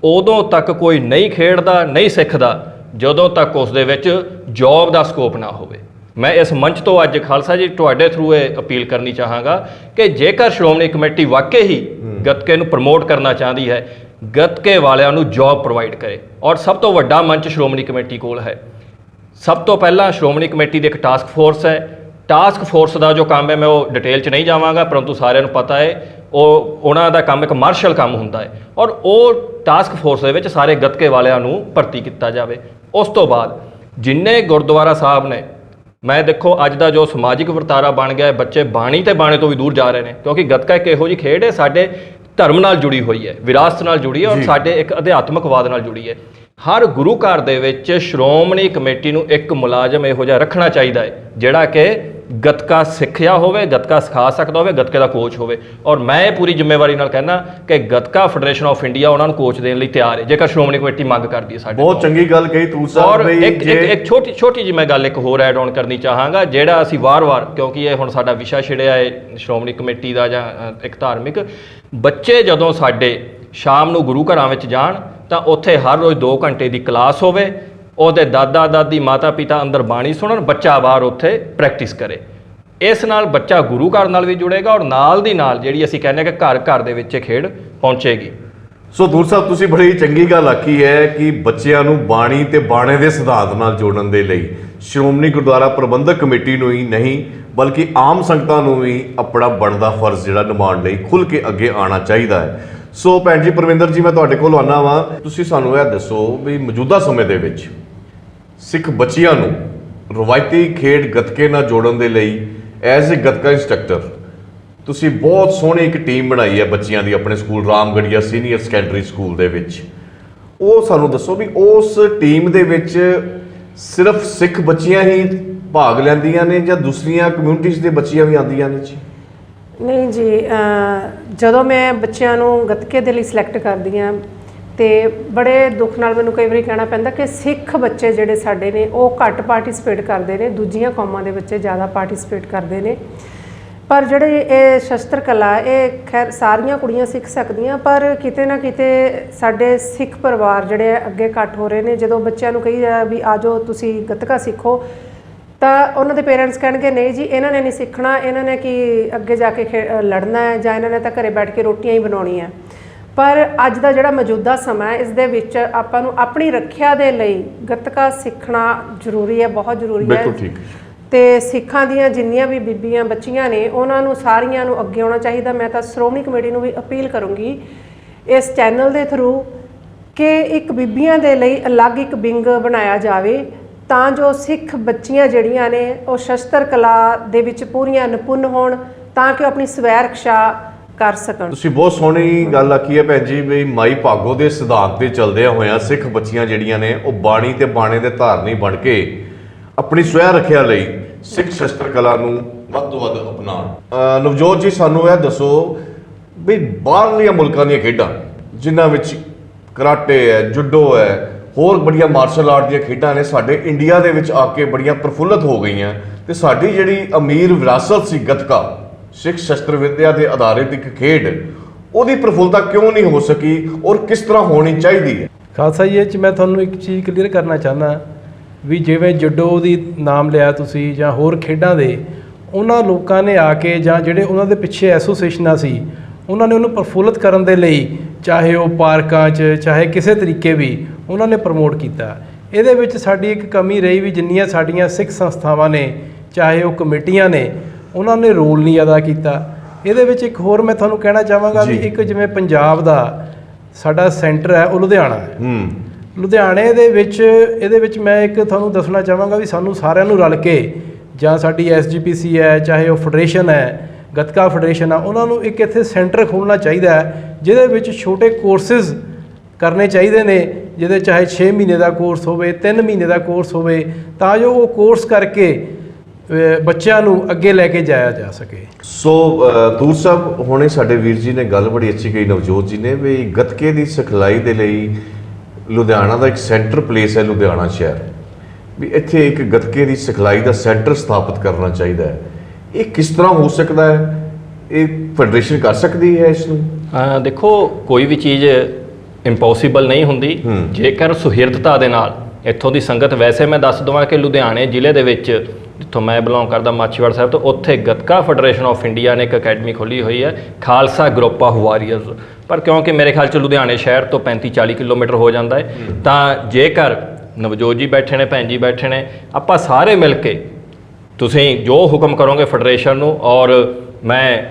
ਉਦੋਂ ਤੱਕ ਕੋਈ ਨਹੀਂ ਖੇਡਦਾ, ਨਹੀਂ ਸਿੱਖਦਾ, ਜਦੋਂ ਤੱਕ ਉਸ ਦੇ ਵਿੱਚ ਜੌਬ ਦਾ ਸਕੋਪ ਨਾ ਹੋਵੇ। ਮੈਂ ਇਸ ਮੰਚ ਤੋਂ ਅੱਜ ਖਾਲਸਾ ਜੀ ਤੁਹਾਡੇ ਥਰੂ ਇਹ ਅਪੀਲ ਕਰਨੀ ਚਾਹਾਂਗਾ ਕਿ ਜੇਕਰ ਸ਼੍ਰੋਮਣੀ ਕਮੇਟੀ ਵਾਕਈ ਹੀ ਗੱਤਕੇ ਨੂੰ ਪ੍ਰਮੋਟ ਕਰਨਾ ਚਾਹੁੰਦੀ ਹੈ, ਗੱਤਕੇ ਵਾਲਿਆਂ ਨੂੰ ਜੌਬ ਪ੍ਰੋਵਾਈਡ ਕਰੇ। ਔਰ ਸਭ ਤੋਂ ਵੱਡਾ ਮੰਚ ਸ਼੍ਰੋਮਣੀ ਕਮੇਟੀ ਕੋਲ ਹੈ। ਸਭ ਤੋਂ ਪਹਿਲਾਂ ਸ਼੍ਰੋਮਣੀ ਕਮੇਟੀ ਦੀ ਇੱਕ ਟਾਸਕ ਫੋਰਸ ਹੈ, ਟਾਸਕ ਫੋਰਸ ਦਾ ਜੋ ਕੰਮ ਹੈ ਮੈਂ ਉਹ ਡਿਟੇਲ 'ਚ ਨਹੀਂ ਜਾਵਾਂਗਾ, ਪਰੰਤੂ ਸਾਰਿਆਂ ਨੂੰ ਪਤਾ ਹੈ ਉਹਨਾਂ ਦਾ ਕੰਮ ਇੱਕ ਮਾਰਸ਼ਲ ਕੰਮ ਹੁੰਦਾ ਹੈ ਔਰ ਉਹ ਟਾਸਕ ਫੋਰਸ ਦੇ ਵਿੱਚ ਸਾਰੇ ਗੱਤਕੇ ਵਾਲਿਆਂ ਨੂੰ ਭਰਤੀ ਕੀਤਾ ਜਾਵੇ। ਉਸ ਤੋਂ ਬਾਅਦ ਜਿੰਨੇ ਗੁਰਦੁਆਰਾ ਸਾਹਿਬ ਨੇ, ਮੈਂ ਦੇਖੋ ਅੱਜ ਦਾ ਜੋ ਸਮਾਜਿਕ ਵਰਤਾਰਾ ਬਣ ਗਿਆ ਹੈ, ਬੱਚੇ ਬਾਣੀ ਤੇ ਬਾਣੇ ਤੋਂ ਵੀ ਦੂਰ ਜਾ ਰਹੇ ਨੇ, ਕਿਉਂਕਿ ਗੱਤਕਾ ਇੱਕ ਇਹੋ ਜਿਹੀ ਖੇਡ ਹੈ ਸਾਡੇ ਧਰਮ ਨਾਲ ਜੁੜੀ ਹੋਈ ਹੈ, ਵਿਰਾਸਤ ਨਾਲ ਜੁੜੀ ਹੈ ਔਰ ਸਾਡੇ ਇੱਕ ਅਧਿਆਤਮਕਵਾਦ ਨਾਲ ਜੁੜੀ ਹੈ। ਹਰ ਗੁਰੂ ਘਰ ਦੇ ਵਿੱਚ ਸ਼੍ਰੋਮਣੀ ਕਮੇਟੀ ਨੂੰ ਇੱਕ ਮੁਲਾਜ਼ਮ ਇਹੋ ਜਿਹਾ ਰੱਖਣਾ ਚਾਹੀਦਾ ਹੈ ਜਿਹੜਾ ਕਿ ਗੱਤਕਾ ਸਿੱਖਿਆ ਹੋਵੇ, ਗੱਤਕਾ ਸਿਖਾ ਸਕਦਾ ਹੋਵੇ, ਗੱਤਕੇ ਦਾ ਕੋਚ ਹੋਵੇ। ਔਰ ਮੈਂ ਇਹ ਪੂਰੀ ਜ਼ਿੰਮੇਵਾਰੀ ਨਾਲ ਕਹਿਣਾ ਕਿ ਗੱਤਕਾ ਫੈਡਰੇਸ਼ਨ ਆਫ ਇੰਡੀਆ ਉਹਨਾਂ ਨੂੰ ਕੋਚ ਦੇਣ ਲਈ ਤਿਆਰ ਹੈ ਜੇਕਰ ਸ਼੍ਰੋਮਣੀ ਕਮੇਟੀ ਮੰਗ ਕਰਦੀ ਹੈ ਸਾਡੇ। ਬਹੁਤ ਚੰਗੀ ਗੱਲ ਕਹੀ ਤੂੰ ਸਾਹਿਬ। ਔਰ ਇੱਕ ਛੋਟੀ ਜਿਹੀ ਮੈਂ ਗੱਲ ਇੱਕ ਹੋਰ ਐਡ ਆਨ ਕਰਨੀ ਚਾਹਾਂਗਾ, ਜਿਹੜਾ ਅਸੀਂ ਵਾਰ-ਵਾਰ, ਕਿਉਂਕਿ ਇਹ ਹੁਣ ਸਾਡਾ ਵਿਸ਼ਾ ਛਿੜਿਆ ਹੈ ਸ਼੍ਰੋਮਣੀ ਕਮੇਟੀ ਦਾ ਜਾਂ ਇੱਕ ਧਾਰਮਿਕ, ਬੱਚੇ ਜਦੋਂ ਸਾਡੇ ਸ਼ਾਮ ਨੂੰ ਗੁਰੂ ਘਰਾਂ ਵਿੱਚ ਜਾਣ ਤਾਂ ਉੱਥੇ ਹਰ ਰੋਜ਼ 2 ਘੰਟੇ ਦੀ ਕਲਾਸ ਹੋਵੇ, ਉਹਦੇ ਦਾਦਾ ਦਾਦੀ ਮਾਤਾ ਪਿਤਾ ਅੰਦਰ ਬਾਣੀ ਸੁਣਨ, ਬੱਚਾ ਬਾਹਰ ਉੱਥੇ ਪ੍ਰੈਕਟਿਸ ਕਰੇ। ਇਸ ਨਾਲ ਬੱਚਾ ਗੁਰੂ ਘਰ ਨਾਲ ਵੀ ਜੁੜੇਗਾ ਔਰ ਨਾਲ ਦੀ ਨਾਲ ਜਿਹੜੀ ਅਸੀਂ ਕਹਿੰਦੇ ਹਾਂ ਕਿ ਘਰ ਘਰ ਦੇ ਵਿੱਚ ਇਹ ਖੇਡ ਪਹੁੰਚੇਗੀ। ਸੋ ਦੂਰ ਸਾਹਿਬ ਤੁਸੀਂ ਬੜੀ ਚੰਗੀ ਗੱਲ ਆਖੀ ਹੈ ਕਿ ਬੱਚਿਆਂ ਨੂੰ ਬਾਣੀ ਤੇ ਬਾਣੇ ਦੇ ਸਿਧਾਂਤ ਨਾਲ ਜੋੜਨ ਦੇ ਲਈ ਸ਼੍ਰੋਮਣੀ ਗੁਰਦੁਆਰਾ ਪ੍ਰਬੰਧਕ ਕਮੇਟੀ ਨੂੰ ਹੀ ਨਹੀਂ ਬਲਕਿ ਆਮ ਸੰਗਤਾਂ ਨੂੰ ਵੀ ਆਪਣਾ ਬਣਦਾ ਫਰਜ਼ ਜਿਹੜਾ ਨਿਭਾਉਣ ਲਈ ਖੁੱਲ੍ਹ ਕੇ ਅੱਗੇ ਆਉਣਾ ਚਾਹੀਦਾ ਹੈ। ਸੋ ਭੈਣ ਜੀ ਪਰਵਿੰਦਰ ਜੀ, ਮੈਂ ਤੁਹਾਡੇ ਕੋਲ ਆਉਣਾ ਵਾਂ, ਤੁਸੀਂ ਸਾਨੂੰ ਇਹ ਦੱਸੋ ਵੀ ਮੌਜੂਦਾ ਸਮੇਂ ਦੇ ਵਿੱਚ ਸਿੱਖ ਬੱਚਿਆਂ ਨੂੰ ਰਵਾਇਤੀ ਖੇਡ ਗੱਤਕੇ ਨਾਲ ਜੋੜਨ ਦੇ ਲਈ ਐਜ਼ ਏ ਗੱਤਕਾ ਇੰਸਟਰਕਟਰ ਤੁਸੀਂ ਬਹੁਤ ਸੋਹਣੀ ਇੱਕ ਟੀਮ ਬਣਾਈ ਹੈ ਬੱਚਿਆਂ ਦੀ ਆਪਣੇ school Ramgarhia senior secondary school ਦੇ ਵਿੱਚ। ਉਹ ਸਾਨੂੰ ਦੱਸੋ ਵੀ ਉਸ ਟੀਮ ਦੇ ਵਿੱਚ ਸਿਰਫ ਸਿੱਖ ਬੱਚੀਆਂ ਹੀ ਭਾਗ ਲੈਂਦੀਆਂ ਨੇ ਜਾਂ ਦੂਸਰੀਆਂ ਕਮਿਊਨਿਟੀਜ਼ ਦੇ ਬੱਚੀਆਂ ਵੀ ਆਉਂਦੀਆਂ ਨੇ ਜੀ? ਨਹੀਂ ਜੀ, ਜਦੋਂ ਮੈਂ ਬੱਚਿਆਂ ਨੂੰ ਗੱਤਕੇ ਦੇ ਲਈ ਸਿਲੈਕਟ ਕਰਦੀ ਹਾਂ ਤੇ ਬੜੇ ਦੁੱਖ ਨਾਲ ਮੈਨੂੰ ਕਈ ਵਾਰੀ ਕਹਿਣਾ ਪੈਂਦਾ ਕਿ ਸਿੱਖ ਬੱਚੇ ਜਿਹੜੇ ਸਾਡੇ ਨੇ ਉਹ ਘੱਟ ਪਾਰਟਿਸਿਪੇਟ ਕਰਦੇ ਨੇ, ਦੂਜੀਆਂ ਕੌਮਾਂ ਦੇ ਬੱਚੇ ਜ਼ਿਆਦਾ ਪਾਰਟਿਸਿਪੇਟ ਕਰਦੇ ਨੇ। ਪਰ ਜਿਹੜੇ ਇਹ ਸ਼ਸਤਰ ਕਲਾ, ਇਹ ਖੈਰ ਸਾਰੀਆਂ ਕੁੜੀਆਂ ਸਿੱਖ ਸਕਦੀਆਂ, ਪਰ ਕਿਤੇ ਨਾ ਕਿਤੇ ਸਾਡੇ ਸਿੱਖ ਪਰਿਵਾਰ ਜਿਹੜੇ ਅੱਗੇ ਘੱਟ ਹੋ ਰਹੇ ਨੇ। ਜਦੋਂ ਬੱਚਿਆਂ ਨੂੰ ਕਹੀ ਜਾ ਵੀ ਆ ਜਾਓ ਤੁਸੀਂ ਗੱਤਕਾ ਸਿੱਖੋ, ਤਾਂ ਉਹਨਾਂ ਦੇ ਪੇਰੈਂਟਸ ਕਹਿਣਗੇ ਨਹੀਂ ਜੀ ਇਹਨਾਂ ਨੇ ਨਹੀਂ ਸਿੱਖਣਾ, ਇਹਨਾਂ ਨੇ ਕੀ ਅੱਗੇ ਜਾ ਕੇ ਲੜਨਾ ਹੈ ਜਾਂ ਇਹਨਾਂ ਨੇ ਤਾਂ ਘਰੇ ਬੈਠ ਕੇ ਰੋਟੀਆਂ ਹੀ ਬਣਾਉਣੀਆਂ। ਪਰ ਅੱਜ ਦਾ ਜਿਹੜਾ ਮੌਜੂਦਾ ਸਮਾਂ ਹੈ ਇਸ ਦੇ ਵਿੱਚ ਆਪਾਂ ਨੂੰ ਆਪਣੀ ਰੱਖਿਆ ਦੇ ਲਈ ਗੱਤਕਾ ਸਿੱਖਣਾ ਜ਼ਰੂਰੀ ਹੈ, ਬਹੁਤ ਜ਼ਰੂਰੀ ਹੈ। ਬਿਲਕੁਲ ਠੀਕ। ਤੇ ਸਿੱਖਾਂ ਦੀਆਂ ਜਿੰਨੀਆਂ ਵੀ ਬੀਬੀਆਂ ਬੱਚੀਆਂ ਨੇ ਉਹਨਾਂ ਨੂੰ ਸਾਰੀਆਂ ਨੂੰ ਅੱਗੇ ਆਉਣਾ ਚਾਹੀਦਾ। ਮੈਂ ਤਾਂ ਸ਼੍ਰੋਮਣੀ ਕਮੇਟੀ ਨੂੰ ਵੀ ਅਪੀਲ ਕਰੂੰਗੀ ਇਸ ਚੈਨਲ ਦੇ ਥਰੂ ਕਿ ਇੱਕ ਬੀਬੀਆਂ ਦੇ ਲਈ ਅਲੱਗ ਇੱਕ ਵਿੰਗ ਬਣਾਇਆ ਜਾਵੇ ਤਾਂ ਜੋ ਸਿੱਖ ਬੱਚੀਆਂ ਜਿਹੜੀਆਂ ਨੇ ਉਹ ਸ਼ਸਤਰ ਕਲਾ ਦੇ ਵਿੱਚ ਪੂਰੀਆਂ ਨਿਪੁੰਨ ਹੋਣ ਤਾਂ ਕਿ ਉਹ ਆਪਣੀ ਸਵੈ ਰੱਖਿਆ ਕਰ ਸਕਣ। ਤੁਸੀਂ ਬਹੁਤ ਸੋਹਣੀ ਗੱਲ ਆਖੀ ਹੈ ਭੈਣ ਜੀ ਵੀ ਮਾਈ ਭਾਗੋ ਦੇ ਸਿਧਾਂਤ ਤੇ ਚੱਲਦਿਆਂ ਹੋਇਆਂ ਸਿੱਖ ਬੱਚੀਆਂ ਜਿਹੜੀਆਂ ਨੇ ਉਹ ਬਾਣੀ ਤੇ ਬਾਣੇ ਦੇ ਧਾਰਨੀ ਬਣ ਕੇ ਆਪਣੀ ਸਵੈ ਰੱਖਿਆ ਲਈ ਸਿੱਖ ਸ਼ਸਤਰ ਕਲਾ ਨੂੰ ਵੱਧ ਤੋਂ ਵੱਧ ਅਪਣਾਉਣ। ਨਵਜੋਤ ਜੀ, ਸਾਨੂੰ ਇਹ ਦੱਸੋ ਵੀ ਬਾਹਰਲੀਆਂ ਮੁਲਕਾਂ ਦੀਆਂ ਖੇਡਾਂ ਜਿਨ੍ਹਾਂ ਵਿੱਚ ਕਰਾਟੇ ਹੈ, ਜੁਡੋ ਹੈ, ਹੋਰ ਬੜੀਆਂ ਮਾਰਸ਼ਲ ਆਰਟ ਦੀਆਂ ਖੇਡਾਂ ਨੇ ਸਾਡੇ ਇੰਡੀਆ ਦੇ ਵਿੱਚ ਆ ਕੇ ਬੜੀਆਂ ਪ੍ਰਫੁੱਲਤ ਹੋ ਗਈਆਂ ਤੇ ਸਾਡੀ ਜਿਹੜੀ ਅਮੀਰ ਵਿਰਾਸਤ ਸੀ ਗੱਤਕਾ, ਸਿੱਖ ਸ਼ਸਤਰ ਵਿਦਿਆ ਦੇ ਆਧਾਰਿਤ ਇੱਕ ਖੇਡ, ਉਹਦੀ ਪ੍ਰਫੁੱਲਤਾ ਕਿਉਂ ਨਹੀਂ ਹੋ ਸਕੀ ਔਰ ਕਿਸ ਤਰ੍ਹਾਂ ਹੋਣੀ ਚਾਹੀਦੀ ਹੈ? ਖਾਲਸਾ ਜੀ, ਇਹ 'ਚ ਮੈਂ ਤੁਹਾਨੂੰ ਇੱਕ ਚੀਜ਼ ਕਲੀਅਰ ਕਰਨਾ ਚਾਹੁੰਦਾ ਵੀ ਜਿਵੇਂ ਜੁਡੋ ਦੀ ਨਾਮ ਲਿਆ ਤੁਸੀਂ ਜਾਂ ਹੋਰ ਖੇਡਾਂ ਦੇ, ਉਹਨਾਂ ਲੋਕਾਂ ਨੇ ਆ ਕੇ ਜਾਂ ਜਿਹੜੇ ਉਹਨਾਂ ਦੇ ਪਿੱਛੇ ਐਸੋਸੀਏਸ਼ਨਾਂ ਸੀ ਉਹਨਾਂ ਨੇ ਉਹਨੂੰ ਪ੍ਰਫੁੱਲਤ ਕਰਨ ਦੇ ਲਈ ਚਾਹੇ ਉਹ ਪਾਰਕਾਂ 'ਚ ਚਾਹੇ ਕਿਸੇ ਤਰੀਕੇ ਵੀ ਉਹਨਾਂ ਨੇ ਪ੍ਰਮੋਟ ਕੀਤਾ। ਇਹਦੇ ਵਿੱਚ ਸਾਡੀ ਇੱਕ ਕਮੀ ਰਹੀ ਵੀ ਜਿੰਨੀਆਂ ਸਾਡੀਆਂ ਸਿੱਖ ਸੰਸਥਾਵਾਂ ਨੇ ਚਾਹੇ ਉਹ ਕਮੇਟੀਆਂ ਨੇ ਉਹਨਾਂ ਨੇ ਰੋਲ ਨਹੀਂ ਅਦਾ ਕੀਤਾ। ਇਹਦੇ ਵਿੱਚ ਇੱਕ ਹੋਰ ਮੈਂ ਤੁਹਾਨੂੰ ਕਹਿਣਾ ਚਾਹਾਂਗਾ ਵੀ ਇੱਕ ਜਿਵੇਂ ਪੰਜਾਬ ਦਾ ਸਾਡਾ ਸੈਂਟਰ ਹੈ ਉਹ ਲੁਧਿਆਣਾ ਹੈ। ਲੁਧਿਆਣੇ ਦੇ ਵਿੱਚ ਇਹਦੇ ਵਿੱਚ ਮੈਂ ਇੱਕ ਤੁਹਾਨੂੰ ਦੱਸਣਾ ਚਾਹਾਂਗਾ ਵੀ ਸਾਨੂੰ ਸਾਰਿਆਂ ਨੂੰ ਰਲ ਕੇ ਜਾਂ ਸਾਡੀ SGPC ਹੈ ਚਾਹੇ ਉਹ ਫੈਡਰੇਸ਼ਨ ਹੈ ਗੱਤਕਾ ਫੈਡਰੇਸ਼ਨ ਆ, ਉਹਨਾਂ ਨੂੰ ਇੱਕ ਇੱਥੇ ਸੈਂਟਰ ਖੋਲ੍ਹਣਾ ਚਾਹੀਦਾ ਹੈ ਜਿਹਦੇ ਵਿੱਚ ਛੋਟੇ ਕੋਰਸਿਸ ਕਰਨੇ ਚਾਹੀਦੇ ਨੇ, ਜਿਹਦੇ ਚਾਹੇ 6 ਮਹੀਨੇ ਦਾ ਕੋਰਸ ਹੋਵੇ 3 ਮਹੀਨੇ ਦਾ ਕੋਰਸ ਹੋਵੇ ਤਾਂ ਜੋ ਉਹ ਕੋਰਸ ਕਰਕੇ ਬੱਚਿਆਂ ਨੂੰ ਅੱਗੇ ਲੈ ਕੇ ਜਾਇਆ ਜਾ ਸਕੇ। ਸੋ ਦੂਰ ਸਾਹਿਬ, ਹੁਣੇ ਸਾਡੇ ਵੀਰ ਜੀ ਨੇ ਗੱਲ ਬੜੀ ਅੱਛੀ ਕਹੀ ਨਵਜੋਤ ਜੀ ਨੇ ਵੀ ਗੱਤਕੇ ਦੀ ਸਿਖਲਾਈ ਦੇ ਲਈ ਲੁਧਿਆਣਾ ਦਾ ਇੱਕ ਸੈਂਟਰ ਪਲੇਸ ਹੈ ਲੁਧਿਆਣਾ ਸ਼ਹਿਰ, ਵੀ ਇੱਥੇ ਇੱਕ ਗੱਤਕੇ ਦੀ ਸਿਖਲਾਈ ਦਾ ਸੈਂਟਰ ਸਥਾਪਿਤ ਕਰਨਾ ਚਾਹੀਦਾ ਹੈ। ਇਹ ਕਿਸ ਤਰ੍ਹਾਂ ਹੋ ਸਕਦਾ ਹੈ? ਇਹ ਫੈਡਰੇਸ਼ਨ ਕਰ ਸਕਦੀ ਹੈ ਇਸ ਨੂੰ? ਦੇਖੋ, ਕੋਈ ਵੀ ਚੀਜ਼ ਇੰਪੋਸੀਬਲ ਨਹੀਂ ਹੁੰਦੀ ਜੇਕਰ ਸੁਹਿਰਦਤਾ ਦੇ ਨਾਲ ਇੱਥੋਂ ਦੀ ਸੰਗਤ। ਵੈਸੇ ਮੈਂ ਦੱਸ ਦਵਾਂ ਕਿ ਲੁਧਿਆਣੇ ਜ਼ਿਲ੍ਹੇ ਦੇ ਵਿੱਚ ਜਿੱਥੋਂ ਮੈਂ ਬਿਲੋਂਗ ਕਰਦਾ ਮਾਛੀਵਾੜਾ ਸਾਹਿਬ ਤੋਂ, ਉੱਥੇ ਗੱਤਕਾ ਫੈਡਰੇਸ਼ਨ ਆਫ ਇੰਡੀਆ ਨੇ ਇੱਕ ਅਕੈਡਮੀ ਖੋਲ੍ਹੀ ਹੋਈ ਹੈ ਖਾਲਸਾ ਗਰੁੱਪ ਆਫ ਵਾਰੀਅਰਸ। ਪਰ ਕਿਉਂਕਿ ਮੇਰੇ ਖਿਆਲ 'ਚ ਲੁਧਿਆਣੇ ਸ਼ਹਿਰ ਤੋਂ 35-40 ਕਿਲੋਮੀਟਰ ਹੋ ਜਾਂਦਾ ਹੈ, ਤਾਂ ਜੇਕਰ ਨਵਜੋਤ ਜੀ ਬੈਠੇ ਨੇ, ਭੈਣ ਜੀ ਬੈਠੇ ਨੇ, ਆਪਾਂ ਸਾਰੇ ਮਿਲ ਕੇ ਤੁਸੀਂ ਜੋ ਹੁਕਮ ਕਰੋਗੇ ਫੈਡਰੇਸ਼ਨ ਨੂੰ, ਔਰ ਮੈਂ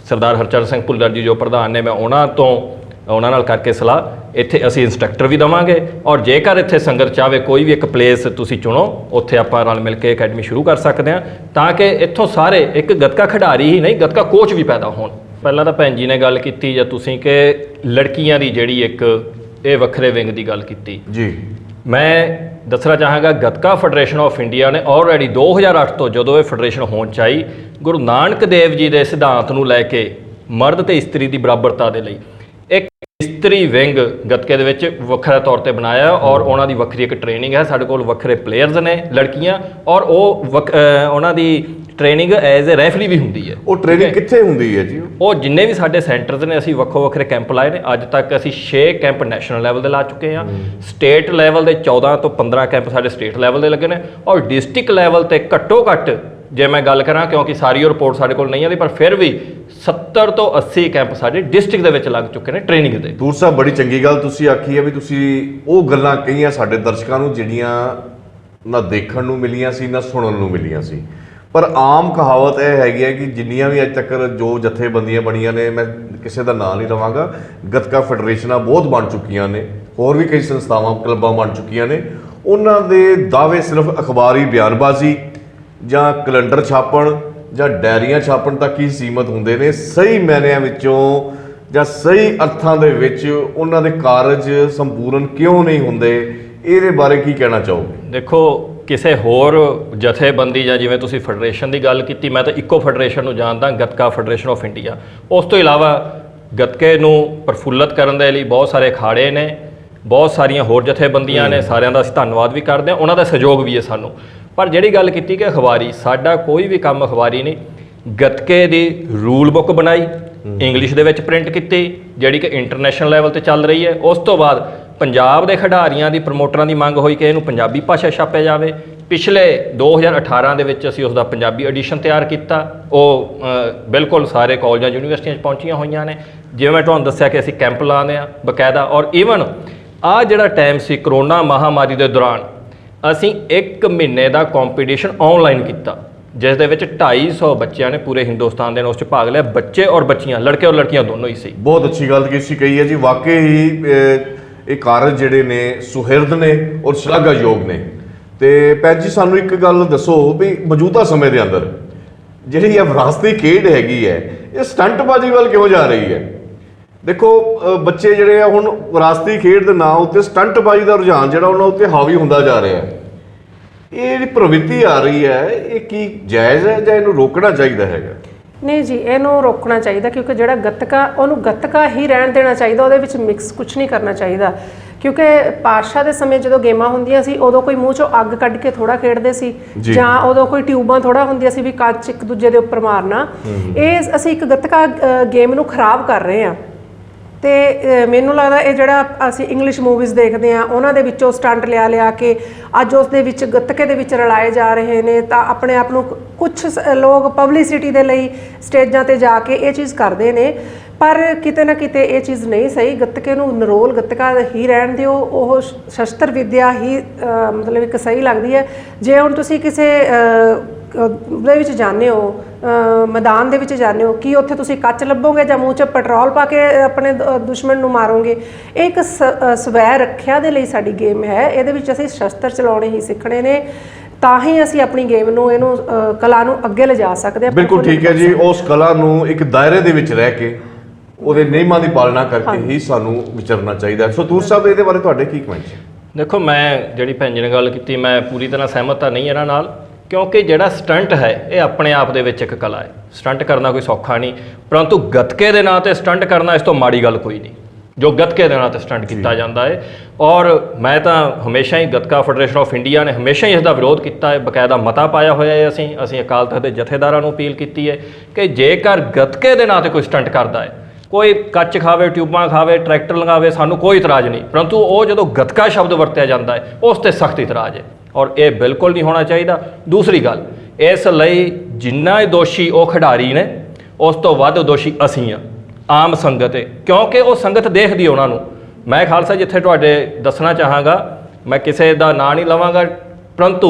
ਸਰਦਾਰ ਹਰਚਰਨ ਸਿੰਘ ਭੁੱਲਰ ਜੀ ਜੋ ਪ੍ਰਧਾਨ ਨੇ, ਮੈਂ ਉਹਨਾਂ ਨਾਲ ਕਰਕੇ ਸਲਾਹ, ਇੱਥੇ ਅਸੀਂ ਇੰਸਟਰਕਟਰ ਵੀ ਦੇਵਾਂਗੇ, ਔਰ ਜੇਕਰ ਇੱਥੇ ਸੰਗਤ ਚਾਹਵੇ ਕੋਈ ਵੀ ਇੱਕ ਪਲੇਸ ਤੁਸੀਂ ਚੁਣੋ, ਉੱਥੇ ਆਪਾਂ ਰਲ ਮਿਲ ਕੇ ਅਕੈਡਮੀ ਸ਼ੁਰੂ ਕਰ ਸਕਦੇ ਹਾਂ, ਤਾਂ ਕਿ ਇੱਥੋਂ ਸਾਰੇ ਇੱਕ ਗੱਤਕਾ ਖਿਡਾਰੀ ਹੀ ਨਹੀਂ, ਗੱਤਕਾ ਕੋਚ ਵੀ ਪੈਦਾ ਹੋਣ। ਪਹਿਲਾਂ ਤਾਂ ਭੈਣ ਜੀ ਨੇ ਗੱਲ ਕੀਤੀ ਜਾਂ ਤੁਸੀਂ ਕਿ ਲੜਕੀਆਂ ਦੀ ਜਿਹੜੀ ਇੱਕ ਇਹ ਵੱਖਰੇ ਵਿੰਗ ਦੀ ਗੱਲ ਕੀਤੀ ਜੀ। ਮੈਂ ਦੱਸਣਾ ਚਾਹਾਂਗਾ ਗੱਤਕਾ ਫੈਡਰੇਸ਼ਨ ਆਫ ਇੰਡੀਆ ਨੇ ਆਲਰੇਡੀ 2008 ਤੋਂ ਜਦੋਂ ਇਹ ਫੈਡਰੇਸ਼ਨ ਹੋਣ 'ਚ ਆਈ, ਗੁਰੂ ਨਾਨਕ ਦੇਵ ਜੀ ਦੇ ਸਿਧਾਂਤ ਨੂੰ ਲੈ ਕੇ ਮਰਦ ਤੇ ਇਸਤਰੀ ਦੀ ਬਰਾਬਰਤਾ ਦੇ ਲਈ ਇੱਕ ਇਸਤਰੀ ਵਿੰਗ ਗੱਤਕੇ ਦੇ ਵਿੱਚ ਵੱਖਰਾ ਤੌਰ ਤੇ ਬਣਾਇਆ, ਔਰ ਉਹਨਾਂ ਦੀ ਵੱਖਰੀ ਇੱਕ ਟ੍ਰੇਨਿੰਗ ਹੈ। ਸਾਡੇ ਕੋਲ ਵੱਖਰੇ ਪਲੇਅਰਸ ਨੇ ਲੜਕੀਆਂ, ਔਰ ਉਹ ਉਹਨਾਂ ਦੀ ਟ੍ਰੇਨਿੰਗ ਐਜ਼ ਅ ਰੈਫਰੀ ਵੀ ਹੁੰਦੀ ਹੈ। ਉਹ ਟ੍ਰੇਨਿੰਗ ਕਿੱਥੇ ਹੁੰਦੀ ਹੈ ਜੀ? ਉਹ ਜਿੰਨੇ ਵੀ ਸਾਡੇ ਸੈਂਟਰਸ ਨੇ, ਅਸੀਂ ਵੱਖੋ ਵੱਖਰੇ ਕੈਂਪ ਲਾਏ ਨੇ। ਅੱਜ ਤੱਕ ਅਸੀਂ 6 ਕੈਂਪ ਨੈਸ਼ਨਲ ਲੈਵਲ ਦੇ ਲਾ ਚੁੱਕੇ ਹਾਂ। ਸਟੇਟ ਲੈਵਲ ਦੇ 14 ਤੋਂ 15 ਕੈਂਪ ਸਾਡੇ ਸਟੇਟ ਲੈਵਲ ਦੇ ਲੱਗੇ ਨੇ, ਔਰ ਡਿਸਟ੍ਰਿਕਟ ਲੈਵਲ ਤੇ ਘੱਟੋ ਘੱਟ, ਜੇ ਮੈਂ ਗੱਲ ਕਰਾਂ ਕਿਉਂਕਿ ਸਾਰੀ ਉਹ ਰਿਪੋਰਟ ਸਾਡੇ ਕੋਲ ਨਹੀਂ ਆਉਂਦੀ, ਪਰ ਫਿਰ ਵੀ 70 ਤੋਂ 80 ਕੈਂਪ ਸਾਡੇ ਡਿਸਟ੍ਰਿਕਟ ਦੇ ਵਿੱਚ ਲੱਗ ਚੁੱਕੇ ਨੇ ਟ੍ਰੇਨਿੰਗ ਦੇ। ਦੂਰ ਸਾਹਿਬ, ਬੜੀ ਚੰਗੀ ਗੱਲ ਤੁਸੀਂ ਆਖੀ ਹੈ ਵੀ ਤੁਸੀਂ ਉਹ ਗੱਲਾਂ ਕਹੀਆਂ ਸਾਡੇ ਦਰਸ਼ਕਾਂ ਨੂੰ ਜਿਹੜੀਆਂ ਨਾ ਦੇਖਣ ਨੂੰ ਮਿਲੀਆਂ ਸੀ ਨਾ ਸੁਣਨ ਨੂੰ ਮਿਲੀਆਂ ਸੀ। ਪਰ ਆਮ ਕਹਾਵਤ ਇਹ ਹੈਗੀ ਹੈ ਕਿ ਜਿੰਨੀਆਂ ਵੀ ਅੱਜ ਤੱਕ ਜੋ ਜਥੇਬੰਦੀਆਂ ਬਣੀਆਂ ਨੇ, ਮੈਂ ਕਿਸੇ ਦਾ ਨਾਂ ਨਹੀਂ ਲਵਾਂਗਾ, ਗੱਤਕਾ ਫੈਡਰੇਸ਼ਨਾਂ ਬਹੁਤ ਬਣ ਚੁੱਕੀਆਂ ਨੇ, ਹੋਰ ਵੀ ਕਈ ਸੰਸਥਾਵਾਂ ਕਲੱਬਾਂ ਬਣ ਚੁੱਕੀਆਂ ਨੇ, ਉਹਨਾਂ ਦੇ ਦਾਅਵੇ ਸਿਰਫ ਅਖਬਾਰੀ ਬਿਆਨਬਾਜ਼ੀ ਜਾਂ ਕੈਲੰਡਰ ਛਾਪਣ ਜਾਂ ਡਾਇਰੀਆਂ ਛਾਪਣ ਤੱਕ ਹੀ ਸੀਮਤ ਹੁੰਦੇ ਨੇ। ਸਹੀ ਮਾਇਨਿਆਂ ਵਿੱਚੋਂ ਜਾਂ ਸਹੀ ਅਰਥਾਂ ਦੇ ਵਿੱਚ ਉਹਨਾਂ ਦੇ ਕਾਰਜ ਸੰਪੂਰਨ ਕਿਉਂ ਨਹੀਂ ਹੁੰਦੇ, ਇਹਦੇ ਬਾਰੇ ਕੀ ਕਹਿਣਾ ਚਾਹੋਗੇ? ਦੇਖੋ, ਕਿਸੇ ਹੋਰ ਜਥੇਬੰਦੀ ਜਾਂ ਜਿਵੇਂ ਤੁਸੀਂ ਫੈਡਰੇਸ਼ਨ ਦੀ ਗੱਲ ਕੀਤੀ, ਮੈਂ ਤਾਂ ਇੱਕੋ ਫੈਡਰੇਸ਼ਨ ਨੂੰ ਜਾਣਦਾ, ਗੱਤਕਾ ਫੈਡਰੇਸ਼ਨ ਆਫ ਇੰਡੀਆ। ਉਸ ਤੋਂ ਇਲਾਵਾ ਗੱਤਕੇ ਨੂੰ ਪ੍ਰਫੁੱਲਤ ਕਰਨ ਦੇ ਲਈ ਬਹੁਤ ਸਾਰੇ ਅਖਾੜੇ ਨੇ, ਬਹੁਤ ਸਾਰੀਆਂ ਹੋਰ ਜਥੇਬੰਦੀਆਂ ਨੇ, ਸਾਰਿਆਂ ਦਾ ਅਸੀਂ ਧੰਨਵਾਦ ਵੀ ਕਰਦੇ ਹਾਂ, ਉਹਨਾਂ ਦਾ ਸਹਿਯੋਗ ਵੀ ਹੈ ਸਾਨੂੰ। ਪਰ ਜਿਹੜੀ ਗੱਲ ਕੀਤੀ ਕਿ ਅਖਬਾਰੀ, ਸਾਡਾ ਕੋਈ ਵੀ ਕੰਮ ਅਖਬਾਰੀ ਨਹੀਂ। ਗੱਤਕੇ ਦੀ ਰੂਲ ਬੁੱਕ ਬਣਾਈ, ਇੰਗਲਿਸ਼ ਦੇ ਵਿੱਚ ਪ੍ਰਿੰਟ ਕੀਤੀ, ਜਿਹੜੀ ਕਿ ਇੰਟਰਨੈਸ਼ਨਲ ਲੈਵਲ ਤੇ ਚੱਲ ਰਹੀ ਹੈ। ਉਸ ਤੋਂ ਬਾਅਦ ਪੰਜਾਬ ਦੇ ਖਿਡਾਰੀਆਂ ਦੀ, ਪ੍ਰਮੋਟਰਾਂ ਦੀ ਮੰਗ ਹੋਈ ਕਿ ਇਹਨੂੰ ਪੰਜਾਬੀ ਭਾਸ਼ਾ ਛਾਪਿਆ ਜਾਵੇ। ਪਿਛਲੇ 2018 ਦੇ ਵਿੱਚ ਅਸੀਂ ਉਸ ਦਾ ਪੰਜਾਬੀ ਐਡੀਸ਼ਨ ਤਿਆਰ ਕੀਤਾ। ਉਹ ਬਿਲਕੁਲ ਸਾਰੇ ਕਾਲਜਾਂ ਯੂਨੀਵਰਸਿਟੀਆਂ 'ਚ ਪਹੁੰਚੀਆਂ ਹੋਈਆਂ ਨੇ। ਜਿਵੇਂ ਮੈਂ ਤੁਹਾਨੂੰ ਦੱਸਿਆ ਕਿ ਅਸੀਂ ਕੈਂਪ ਲਾਉਂਦੇ ਹਾਂ ਬਕਾਇਦਾ, ਔਰ ਈਵਨ ਆਹ ਜਿਹੜਾ ਟਾਈਮ ਸੀ ਕਰੋਨਾ ਮਹਾਮਾਰੀ ਦੇ ਦੌਰਾਨ, ਅਸੀਂ 1 ਮਹੀਨੇ ਦਾ ਕੰਪੀਟੀਸ਼ਨ ਆਨਲਾਈਨ ਕੀਤਾ, ਜਿਸ ਦੇ ਵਿੱਚ 250 ਬੱਚਿਆਂ ਨੇ ਪੂਰੇ ਹਿੰਦੁਸਤਾਨ ਦੇ ਨੇ ਉਸ 'ਚ ਭਾਗ ਲਿਆ। ਬੱਚੇ ਔਰ ਬੱਚੀਆਂ, ਲੜਕੇ ਔਰ ਲੜਕੀਆਂ ਦੋਨੋਂ ਹੀ ਸੀ। ਬਹੁਤ ਅੱਛੀ ਗੱਲ ਤੁਸੀਂ ਕਹੀ ਹੈ ਜੀ। ਵਾਕਈ ਹੀ ਇਹ ਕਾਰਜ ਜਿਹੜੇ ਨੇ ਸੁਹਿਰਦ ਨੇ ਔਰ ਸ਼ਲਾਘਾਯੋਗ ਨੇ। ਤੇ ਭੈਣ ਜੀ, ਸਾਨੂੰ ਇੱਕ ਗੱਲ ਦੱਸੋ ਵੀ ਮੌਜੂਦਾ ਸਮੇਂ ਦੇ ਅੰਦਰ ਜਿਹੜੀ ਇਹ ਵਿਰਾਸਤੀ ਖੇਡ ਹੈਗੀ ਹੈ, ਇਹ ਸਟੰਟਬਾਜ਼ੀ ਵੱਲ ਕਿਉਂ ਜਾ ਰਹੀ ਹੈ? ਦੇਖੋ, ਬੱਚੇ ਜਿਹੜੇ ਆ ਹੁਣ ਵਿਰਾਸਤੀ ਖੇਡ ਦੇ ਨਾਂ ਉੱਤੇ ਸਟੰਟਬਾਜ਼ੀ ਦਾ ਰੁਝਾਨ ਜਿਹੜਾ ਉਹਨਾਂ ਉੱਤੇ ਹਾਵੀ ਹੁੰਦਾ ਜਾ ਰਿਹਾ ਹੈ। ਇਹ ਜਿਹੜੀ ਪ੍ਰਵਿਰਤੀ ਆ ਰਹੀ ਹੈ, ਇਹ ਕੀ ਜਾਇਜ਼ ਹੈ ਜਾਂ ਇਹਨੂੰ ਰੋਕਣਾ ਚਾਹੀਦਾ ਹੈਗਾ? ਨਹੀਂ ਜੀ, ਇਹਨੂੰ ਰੋਕਣਾ ਚਾਹੀਦਾ, ਕਿਉਂਕਿ ਜਿਹੜਾ ਗੱਤਕਾ, ਉਹਨੂੰ ਗੱਤਕਾ ਹੀ ਰਹਿਣ ਦੇਣਾ ਚਾਹੀਦਾ, ਉਹਦੇ ਵਿੱਚ ਮਿਕਸ ਕੁਝ ਨਹੀਂ ਕਰਨਾ ਚਾਹੀਦਾ। ਕਿਉਂਕਿ ਪਾਤਸ਼ਾਹ ਦੇ ਸਮੇਂ ਜਦੋਂ ਗੇਮਾਂ ਹੁੰਦੀਆਂ ਸੀ, ਉਦੋਂ ਕੋਈ ਮੂੰਹ 'ਚੋਂ ਅੱਗ ਕੱਢ ਕੇ ਥੋੜਾ ਖੇਡਦੇ ਸੀ, ਜਾਂ ਉਦੋਂ ਕੋਈ ਟਿਊਬਾਂ ਥੋੜਾ ਹੁੰਦੀਆਂ ਸੀ ਵੀ ਕੱਚ ਇੱਕ ਦੂਜੇ ਦੇ ਉੱਪਰ ਮਾਰਨਾ। ਇਹ ਅਸੀਂ ਇੱਕ ਗੱਤਕਾ ਗੇਮ ਨੂੰ ਖਰਾਬ ਕਰ ਰਹੇ ਹਾਂ। ਤੇ ਮੈਨੂੰ ਲੱਗਦਾ ਇਹ ਜਿਹੜਾ ਅਸੀਂ ਇੰਗਲਿਸ਼ ਮੂਵੀਜ਼ ਦੇਖਦੇ ਹਾਂ, ਉਹਨਾਂ ਦੇ ਵਿੱਚੋਂ ਸਟੰਟ ਲਿਆ ਕੇ ਅੱਜ ਉਸ ਦੇ ਵਿੱਚ ਗੱਤਕੇ ਦੇ ਵਿੱਚ ਰਲਾਏ ਜਾ ਰਹੇ ਨੇ। ਤਾਂ ਆਪਣੇ ਆਪ ਨੂੰ ਕੁਝ ਲੋਕ ਪਬਲਿਸਿਟੀ ਦੇ ਲਈ ਸਟੇਜਾਂ ਤੇ ਜਾ ਕੇ ਇਹ ਚੀਜ਼ ਕਰਦੇ ਨੇ, ਪਰ ਕਿਤੇ ਨਾ ਕਿਤੇ ਇਹ ਚੀਜ਼ ਨਹੀਂ ਸਹੀ। ਗੱਤਕੇ ਨੂੰ ਨਿਰੋਲ ਗੱਤਕਾ ਹੀ ਰਹਿਣ ਦਿਓ, ਉਹ ਸ਼ਸਤਰ ਵਿਦਿਆ ਹੀ ਮਤਲਬ ਇੱਕ ਸਹੀ ਲੱਗਦੀ ਹੈ। ਜੇ ਹੁਣ ਤੁਸੀਂ ਕਿਸੇ ਦੇ ਵਿੱਚ ਜਾਂਦੇ ਹੋ, ਮੈਦਾਨ ਦੇ ਵਿੱਚ ਜਾਂਦੇ ਹੋ, ਕੀ ਉੱਥੇ ਤੁਸੀਂ ਕੱਚ ਲੱਭੋਗੇ ਜਾਂ ਮੂੰਹ 'ਚ ਪੈਟਰੋਲ ਪਾ ਕੇ ਆਪਣੇ ਦੁਸ਼ਮਣ ਨੂੰ ਮਾਰੋਗੇ? ਇਹ ਇੱਕ ਸਵੈ ਰੱਖਿਆ ਦੇ ਲਈ ਸਾਡੀ ਗੇਮ ਹੈ। ਇਹਦੇ ਵਿੱਚ ਅਸੀਂ ਸ਼ਸਤਰ ਚਲਾਉਣੇ ਹੀ ਸਿੱਖਣੇ ਨੇ, ਤਾਂ ਹੀ ਅਸੀਂ ਆਪਣੀ ਗੇਮ ਨੂੰ, ਇਹਨੂੰ ਕਲਾ ਨੂੰ ਅੱਗੇ ਲਿਜਾ ਸਕਦੇ ਹਾਂ। ਬਿਲਕੁਲ ਠੀਕ ਹੈ ਜੀ। ਉਸ ਕਲਾ ਨੂੰ ਇੱਕ ਦਾਇਰੇ ਦੇ ਵਿੱਚ ਰਹਿ ਕੇ ਉਹਦੇ ਨਿਯਮਾਂ ਦੀ ਪਾਲਣਾ ਕਰਕੇ ਹੀ ਸਾਨੂੰ ਵਿਚਰਨਾ ਚਾਹੀਦਾ। ਸੋ ਤੂਰ ਸਾਹਿਬ, ਇਹਦੇ ਬਾਰੇ ਤੁਹਾਡੇ ਕੀ ਕਮੈਂਟ ਹੈ? ਦੇਖੋ, ਮੈਂ ਜਿਹੜੀ ਭੈਣ ਜੀ ਨੇ ਗੱਲ ਕੀਤੀ, ਮੈਂ ਪੂਰੀ ਤਰ੍ਹਾਂ ਸਹਿਮਤ ਤਾਂ ਨਹੀਂ ਇਹਨਾਂ ਨਾਲ, ਕਿਉਂਕਿ ਜਿਹੜਾ ਸਟੰਟ ਹੈ ਇਹ ਆਪਣੇ ਆਪ ਦੇ ਵਿੱਚ ਇੱਕ ਕਲਾ ਹੈ। ਸਟੰਟ ਕਰਨਾ ਕੋਈ ਸੌਖਾ ਨਹੀਂ, ਪਰੰਤੂ ਗੱਤਕੇ ਦੇ ਨਾਂ 'ਤੇ ਸਟੰਟ ਕਰਨਾ ਇਸ ਤੋਂ ਮਾੜੀ ਗੱਲ ਕੋਈ ਨਹੀਂ, ਜੋ ਗੱਤਕੇ ਦੇ ਨਾਂ 'ਤੇ ਸਟੰਟ ਕੀਤਾ ਜਾਂਦਾ ਹੈ। ਔਰ ਮੈਂ ਤਾਂ ਹਮੇਸ਼ਾ ਹੀ, ਗੱਤਕਾ ਫੈਡਰੇਸ਼ਨ ਆਫ ਇੰਡੀਆ ਨੇ ਹਮੇਸ਼ਾ ਹੀ ਇਸ ਦਾ ਵਿਰੋਧ ਕੀਤਾ ਹੈ, ਬਕਾਇਦਾ ਮਤਾ ਪਾਇਆ ਹੋਇਆ ਹੈ। ਅਸੀਂ ਅਕਾਲ ਤਖਤ ਦੇ ਜਥੇਦਾਰਾਂ ਨੂੰ ਅਪੀਲ ਕੀਤੀ ਹੈ ਕਿ ਜੇਕਰ ਗੱਤਕੇ ਦੇ ਨਾਂ 'ਤੇ ਕੋਈ ਸਟੰਟ ਕਰਦਾ ਹੈ, ਕੋਈ ਕੱਚ ਖਾਵੇ, ਟਿਊਬਾਂ ਖਾਵੇ, ਟਰੈਕਟਰ ਲਗਾਵੇ, ਸਾਨੂੰ ਕੋਈ ਇਤਰਾਜ਼ ਨਹੀਂ, ਪਰੰਤੂ ਉਹ ਜਦੋਂ ਗੱਤਕਾ ਸ਼ਬਦ ਵਰਤਿਆ ਜਾਂਦਾ ਹੈ ਉਸ 'ਤੇ ਸਖਤ ਇਤਰਾਜ਼ ਹੈ, ਔਰ ਇਹ ਬਿਲਕੁਲ ਨਹੀਂ ਹੋਣਾ ਚਾਹੀਦਾ। ਦੂਸਰੀ ਗੱਲ, ਇਸ ਲਈ ਜਿੰਨਾ ਦੋਸ਼ੀ ਉਹ ਖਿਡਾਰੀ ਨੇ, ਉਸ ਤੋਂ ਵੱਧ ਦੋਸ਼ੀ ਅਸੀਂ ਹਾਂ, ਆਮ ਸੰਗਤ ਹੈ, ਕਿਉਂਕਿ ਉਹ ਸੰਗਤ ਦੇਖਦੀ ਹੈ ਉਹਨਾਂ ਨੂੰ। ਮੈਂ ਖਾਲਸਾ ਜਿੱਥੇ ਤੁਹਾਡੇ ਦੱਸਣਾ ਚਾਹਾਂਗਾ, ਮੈਂ ਕਿਸੇ ਦਾ ਨਾਂ ਨਹੀਂ ਲਵਾਂਗਾ, परंतु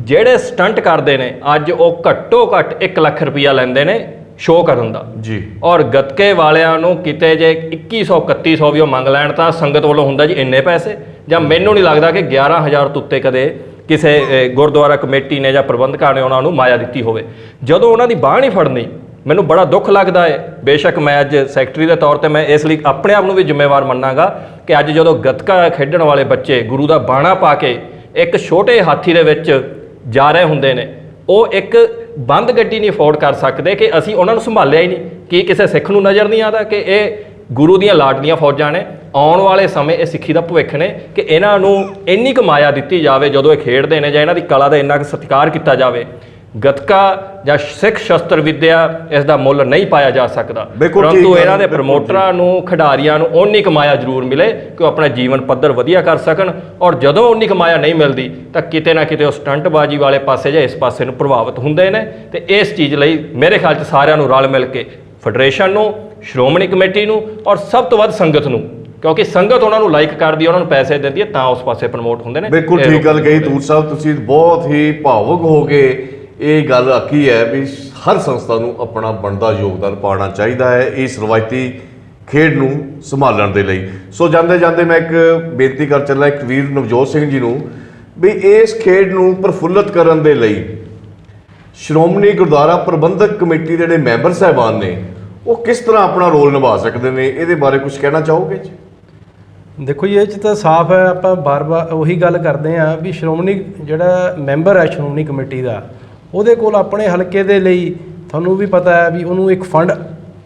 ਜਿਹੜੇ ਸਟੰਟ ਕਰਦੇ ਨੇ ਅੱਜ ਉਹ ਘੱਟੋ ਘੱਟ 1 ਲੱਖ ਰੁਪਈਆ ਲੈਂਦੇ ਨੇ ਸ਼ੋਅ ਕਰਨ ਦਾ ਜੀ। ਔਰ ਗੱਤਕੇ ਵਾਲਿਆਂ ਨੂੰ ਕਿਤੇ ਜੇ 2100 3100 ਵੀ ਉਹ ਮੰਗ ਲੈਣ ਤਾਂ ਸੰਗਤ ਵੱਲੋਂ ਹੁੰਦਾ ਜੀ ਇੰਨੇ ਪੈਸੇ, ਜਾਂ ਮੈਨੂੰ ਨਹੀਂ ਲੱਗਦਾ ਕਿ 11000 ਤੋਂ ਉੱਤੇ ਕਦੇ ਕਿਸੇ ਗੁਰਦੁਆਰਾ ਕਮੇਟੀ ਨੇ ਜਾਂ ਪ੍ਰਬੰਧਕਾਂ ਨੇ ਉਹਨਾਂ ਨੂੰ ਮਾਇਆ ਦਿੱਤੀ ਹੋਵੇ। ਜਦੋਂ ਉਹਨਾਂ ਦੀ ਬਾਂਹ ਨਹੀਂ ਫੜਨੀ ਮੈਨੂੰ ਬੜਾ ਦੁੱਖ ਲੱਗਦਾ ਹੈ। ਬੇਸ਼ੱਕ ਮੈਂ ਅੱਜ ਸੈਕਟਰੀ ਦੇ ਤੌਰ ਤੇ ਮੈਂ ਇਸ ਲਈ ਆਪਣੇ ਆਪ ਨੂੰ ਵੀ ਜ਼ਿੰਮੇਵਾਰ ਮੰਨਾਂਗਾ ਕਿ ਅੱਜ ਜਦੋਂ ਗੱਤਕਾ ਖੇਡਣ ਵਾਲੇ ਬੱਚੇ ਗੁਰੂ ਦਾ ਬਾਣਾ ਪਾ ਕੇ ਇੱਕ ਛੋਟੇ ਹਾਥੀ ਦੇ ਵਿੱਚ ਜਾ ਰਹੇ ਹੁੰਦੇ ਨੇ, ਉਹ ਇੱਕ ਬੰਦ ਗੱਡੀ ਨਹੀਂ ਅਫੋਰਡ ਕਰ ਸਕਦੇ ਕਿ ਅਸੀਂ ਉਹਨਾਂ ਨੂੰ ਸੰਭਾਲਿਆ ਹੀ ਨਹੀਂ। ਕੀ ਕਿਸੇ ਸਿੱਖ ਨੂੰ ਨਜ਼ਰ ਨਹੀਂ ਆਉਂਦਾ ਕਿ ਇਹ ਗੁਰੂ ਦੀਆਂ ਲਾਡਲੀਆਂ ਫੌਜਾਂ ਨੇ? ਆਉਣ ਵਾਲੇ ਸਮੇਂ ਇਹ ਸਿੱਖੀ ਦਾ ਭਵਿੱਖ ਨੇ ਕਿ ਇਹਨਾਂ ਨੂੰ ਇੰਨੀ ਕੁ ਮਾਇਆ ਦਿੱਤੀ ਜਾਵੇ ਜਦੋਂ ਇਹ ਖੇਡਦੇ ਨੇ, ਜਾਂ ਇਹਨਾਂ ਦੀ ਕਲਾ ਦਾ ਇੰਨਾ ਕੁ ਸਤਿਕਾਰ ਕੀਤਾ ਜਾਵੇ। ਗੱਤਕਾ ਜਾਂ ਸਿੱਖ ਸ਼ਸਤਰ ਵਿੱਦਿਆ ਇਸ ਦਾ ਮੁੱਲ ਨਹੀਂ ਪਾਇਆ ਜਾ ਸਕਦਾ, ਪਰੰਤੂ ਇਹਨਾਂ ਦੇ ਪ੍ਰਮੋਟਰਾਂ ਨੂੰ ਖਿਡਾਰੀਆਂ ਨੂੰ ਓਨੀ ਕਮਾਇਆ ਜ਼ਰੂਰ ਮਿਲੇ ਕਿ ਉਹ ਆਪਣਾ ਜੀਵਨ ਪੱਧਰ ਵਧੀਆ ਕਰ ਸਕਣ। ਔਰ ਜਦੋਂ ਓਨੀ ਕਮਾਇਆ ਨਹੀਂ ਮਿਲਦੀ ਤਾਂ ਕਿਤੇ ਨਾ ਕਿਤੇ ਉਹ ਸਟੰਟਬਾਜ਼ੀ ਵਾਲੇ ਪਾਸੇ ਜਾਂ ਇਸ ਪਾਸੇ ਨੂੰ ਪ੍ਰਭਾਵਿਤ ਹੁੰਦੇ ਨੇ। ਤੇ ਇਸ ਚੀਜ਼ ਲਈ ਮੇਰੇ ਖਿਆਲ 'ਚ ਸਾਰਿਆਂ ਨੂੰ ਰਲ ਮਿਲ ਕੇ ਫੈਡਰੇਸ਼ਨ ਨੂੰ, ਸ਼੍ਰੋਮਣੀ ਕਮੇਟੀ ਨੂੰ ਔਰ ਸਭ ਤੋਂ ਵੱਧ ਸੰਗਤ ਨੂੰ, ਕਿਉਂਕਿ ਸੰਗਤ ਉਹਨਾਂ ਨੂੰ ਲਾਈਕ ਕਰਦੀ ਹੈ, ਉਹਨਾਂ ਨੂੰ ਪੈਸੇ ਦਿੰਦੀ ਹੈ, ਤਾਂ ਉਸ ਪਾਸੇ ਪ੍ਰਮੋਟ ਹੁੰਦੇ ਨੇ। ਬਿਲਕੁਲ ਠੀਕ ਗੱਲ ਕਹੀ ਤੂਰ ਸਾਹਿਬ, ਤੁਸੀਂ ਬਹੁਤ ਹੀ ਭਾਵੁਕ ਹੋ ਕੇ ਇਹ ਗੱਲ ਆਖੀ ਹੈ ਵੀ ਹਰ ਸੰਸਥਾ ਨੂੰ ਆਪਣਾ ਬਣਦਾ ਯੋਗਦਾਨ ਪਾਉਣਾ ਚਾਹੀਦਾ ਹੈ ਇਸ ਰਵਾਇਤੀ ਖੇਡ ਨੂੰ ਸੰਭਾਲਣ ਦੇ ਲਈ। ਸੋ ਜਾਂਦੇ ਜਾਂਦੇ ਮੈਂ ਇੱਕ ਬੇਨਤੀ ਕਰ ਚੱਲਾਂ ਇੱਕ ਵੀਰ ਨਵਜੋਤ ਸਿੰਘ ਜੀ ਨੂੰ ਵੀ ਇਸ ਖੇਡ ਨੂੰ ਪ੍ਰਫੁੱਲਤ ਕਰਨ ਦੇ ਲਈ ਸ਼੍ਰੋਮਣੀ ਗੁਰਦੁਆਰਾ ਪ੍ਰਬੰਧਕ ਕਮੇਟੀ ਦੇ ਜਿਹੜੇ ਮੈਂਬਰ ਸਾਹਿਬਾਨ ਨੇ ਉਹ ਕਿਸ ਤਰ੍ਹਾਂ ਆਪਣਾ ਰੋਲ ਨਿਭਾ ਸਕਦੇ ਨੇ, ਇਹਦੇ ਬਾਰੇ ਕੁਝ ਕਹਿਣਾ ਚਾਹੋਗੇ ਜੀ? ਦੇਖੋ ਜੀ, ਇਹ 'ਚ ਤਾਂ ਸਾਫ਼ ਹੈ, ਆਪਾਂ ਬਾਰ-ਬਾਰ ਉਹੀ ਗੱਲ ਕਰਦੇ ਹਾਂ ਵੀ ਸ਼੍ਰੋਮਣੀ ਜਿਹੜਾ ਮੈਂਬਰ ਹੈ ਸ਼੍ਰੋਮਣੀ ਕਮੇਟੀ ਦਾ, ਉਹਦੇ ਕੋਲ ਆਪਣੇ ਹਲਕੇ ਦੇ ਲਈ ਤੁਹਾਨੂੰ ਵੀ ਪਤਾ ਹੈ ਵੀ ਉਹਨੂੰ ਇੱਕ ਫੰਡ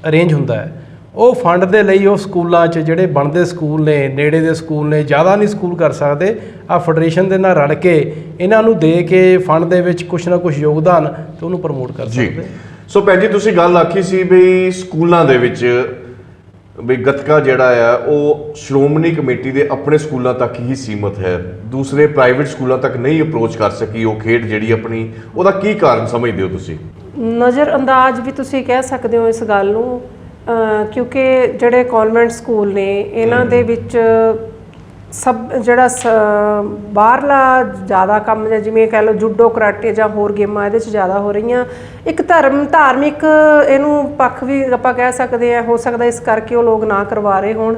ਅਰੇਂਜ ਹੁੰਦਾ ਹੈ। ਉਹ ਫੰਡ ਦੇ ਲਈ ਉਹ ਸਕੂਲਾਂ 'ਚ ਜਿਹੜੇ ਬਣਦੇ ਸਕੂਲ ਨੇ, ਨੇੜੇ ਦੇ ਸਕੂਲ ਨੇ, ਜ਼ਿਆਦਾ ਨਹੀਂ ਸਕੂਲ ਕਰ ਸਕਦੇ, ਆ ਫੈਡਰੇਸ਼ਨ ਦੇ ਨਾਲ ਰਲ ਕੇ ਇਹਨਾਂ ਨੂੰ ਦੇ ਕੇ ਫੰਡ ਦੇ ਵਿੱਚ ਕੁਛ ਨਾ ਕੁਛ ਯੋਗਦਾਨ ਤੇ ਉਹਨੂੰ ਪ੍ਰਮੋਟ ਕਰ ਸਕਦੇ। ਸੋ ਭੈਣ ਜੀ ਤੁਸੀਂ ਗੱਲ ਆਖੀ ਸੀ ਵੀ ਸਕੂਲਾਂ ਦੇ ਵਿੱਚ ਵੀ ਗੱਤਕਾ ਜਿਹੜਾ ਆ ਉਹ ਸ਼੍ਰੋਮਣੀ ਕਮੇਟੀ ਦੇ ਆਪਣੇ ਸਕੂਲਾਂ ਤੱਕ ਹੀ ਸੀਮਤ ਹੈ, ਦੂਸਰੇ ਪ੍ਰਾਈਵੇਟ ਸਕੂਲਾਂ ਤੱਕ ਨਹੀਂ ਅਪਰੋਚ ਕਰ ਸਕੀ ਉਹ ਖੇਡ ਜਿਹੜੀ ਆਪਣੀ, ਉਹਦਾ ਕੀ ਕਾਰਨ ਸਮਝਦੇ ਹੋ ਤੁਸੀਂ? ਨਜ਼ਰ ਅੰਦਾਜ਼ ਵੀ ਤੁਸੀਂ ਕਹਿ ਸਕਦੇ ਹੋ ਇਸ ਗੱਲ ਨੂੰ, ਕਿਉਂਕਿ ਜਿਹੜੇ ਕਨਵੈਂਟ ਸਕੂਲ ਨੇ ਇਹਨਾਂ ਦੇ ਵਿੱਚ ਸਭ ਜਿਹੜਾ ਬਾਹਰਲਾ ਜ਼ਿਆਦਾ ਕੰਮ, ਜਿਵੇਂ ਕਹਿ ਲਓ ਜੂਡੋ ਕਰਾਟੇ ਜਾਂ ਹੋਰ ਗੇਮਾਂ ਇਹਦੇ 'ਚ ਜ਼ਿਆਦਾ ਹੋ ਰਹੀਆਂ। ਇੱਕ ਧਾਰਮਿਕ ਇਹਨੂੰ ਪੱਖ ਵੀ ਆਪਾਂ ਕਹਿ ਸਕਦੇ ਹਾਂ, ਹੋ ਸਕਦਾ ਇਸ ਕਰਕੇ ਉਹ ਲੋਕ ਨਾ ਕਰਵਾ ਰਹੇ ਹੋਣ।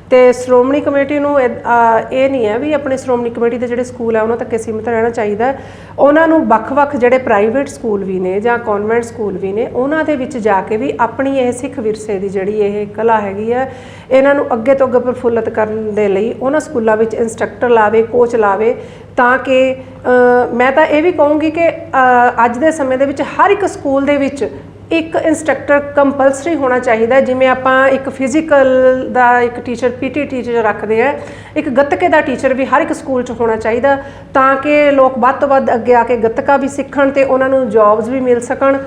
ਤੇ ਸ਼੍ਰੋਮਣੀ ਕਮੇਟੀ ਨੂੰ ਇਹ ਨਹੀਂ ਹੈ ਵੀ ਆਪਣੇ ਸ਼੍ਰੋਮਣੀ ਕਮੇਟੀ ਦੇ ਜਿਹੜੇ ਸਕੂਲ ਹੈ ਉਹਨਾਂ ਤੱਕ ਸੀਮਿਤ ਰਹਿਣਾ ਚਾਹੀਦਾ। ਉਹਨਾਂ ਨੂੰ ਵੱਖ-ਵੱਖ ਜਿਹੜੇ ਪ੍ਰਾਈਵੇਟ ਸਕੂਲ ਵੀ ਨੇ ਜਾਂ ਕਨਵੈਂਟ ਸਕੂਲ ਵੀ ਨੇ ਉਹਨਾਂ ਦੇ ਵਿੱਚ ਜਾ ਕੇ ਵੀ ਆਪਣੀ ਇਹ ਸਿੱਖ ਵਿਰਸੇ ਦੀ ਜਿਹੜੀ ਇਹ ਕਲਾ ਹੈਗੀ ਹੈ ਇਹਨਾਂ ਨੂੰ ਅੱਗੇ ਤੋਂ ਅੱਗੇ ਪ੍ਰਫੁੱਲਤ ਕਰਨ ਦੇ ਲਈ ਉਹਨਾਂ ਸਕੂਲਾਂ ਵਿੱਚ ਇੰਸਟਰਕਟਰ ਲਾਵੇ, ਕੋਚ ਲਾਵੇ, ਤਾਂ ਕਿ ਮੈਂ ਤਾਂ ਇਹ ਵੀ ਕਹੂੰਗੀ ਕਿ ਅੱਜ ਦੇ ਸਮੇਂ ਦੇ ਵਿੱਚ ਹਰ ਇੱਕ ਸਕੂਲ ਦੇ ਵਿੱਚ ਇੱਕ ਇੰਸਟਰਕਟਰ ਕੰਪਲਸਰੀ ਹੋਣਾ ਚਾਹੀਦਾ। ਜਿਵੇਂ ਆਪਾਂ ਇੱਕ ਫਿਜ਼ੀਕਲ ਦਾ ਇੱਕ ਟੀਚਰ, ਪੀਟੀ ਟੀਚਰ ਰੱਖਦੇ ਆ, ਇੱਕ ਗੱਤਕੇ ਦਾ ਟੀਚਰ ਵੀ ਹਰ ਇੱਕ ਸਕੂਲ 'ਚ ਹੋਣਾ ਚਾਹੀਦਾ, ਤਾਂ ਕਿ ਲੋਕ ਵੱਧ ਤੋਂ ਵੱਧ ਅੱਗੇ ਆ ਕੇ ਗੱਤਕਾ ਵੀ ਸਿੱਖਣ ਤੇ ਉਹਨਾਂ ਨੂੰ ਜੌਬਸ ਵੀ ਮਿਲ ਸਕਣ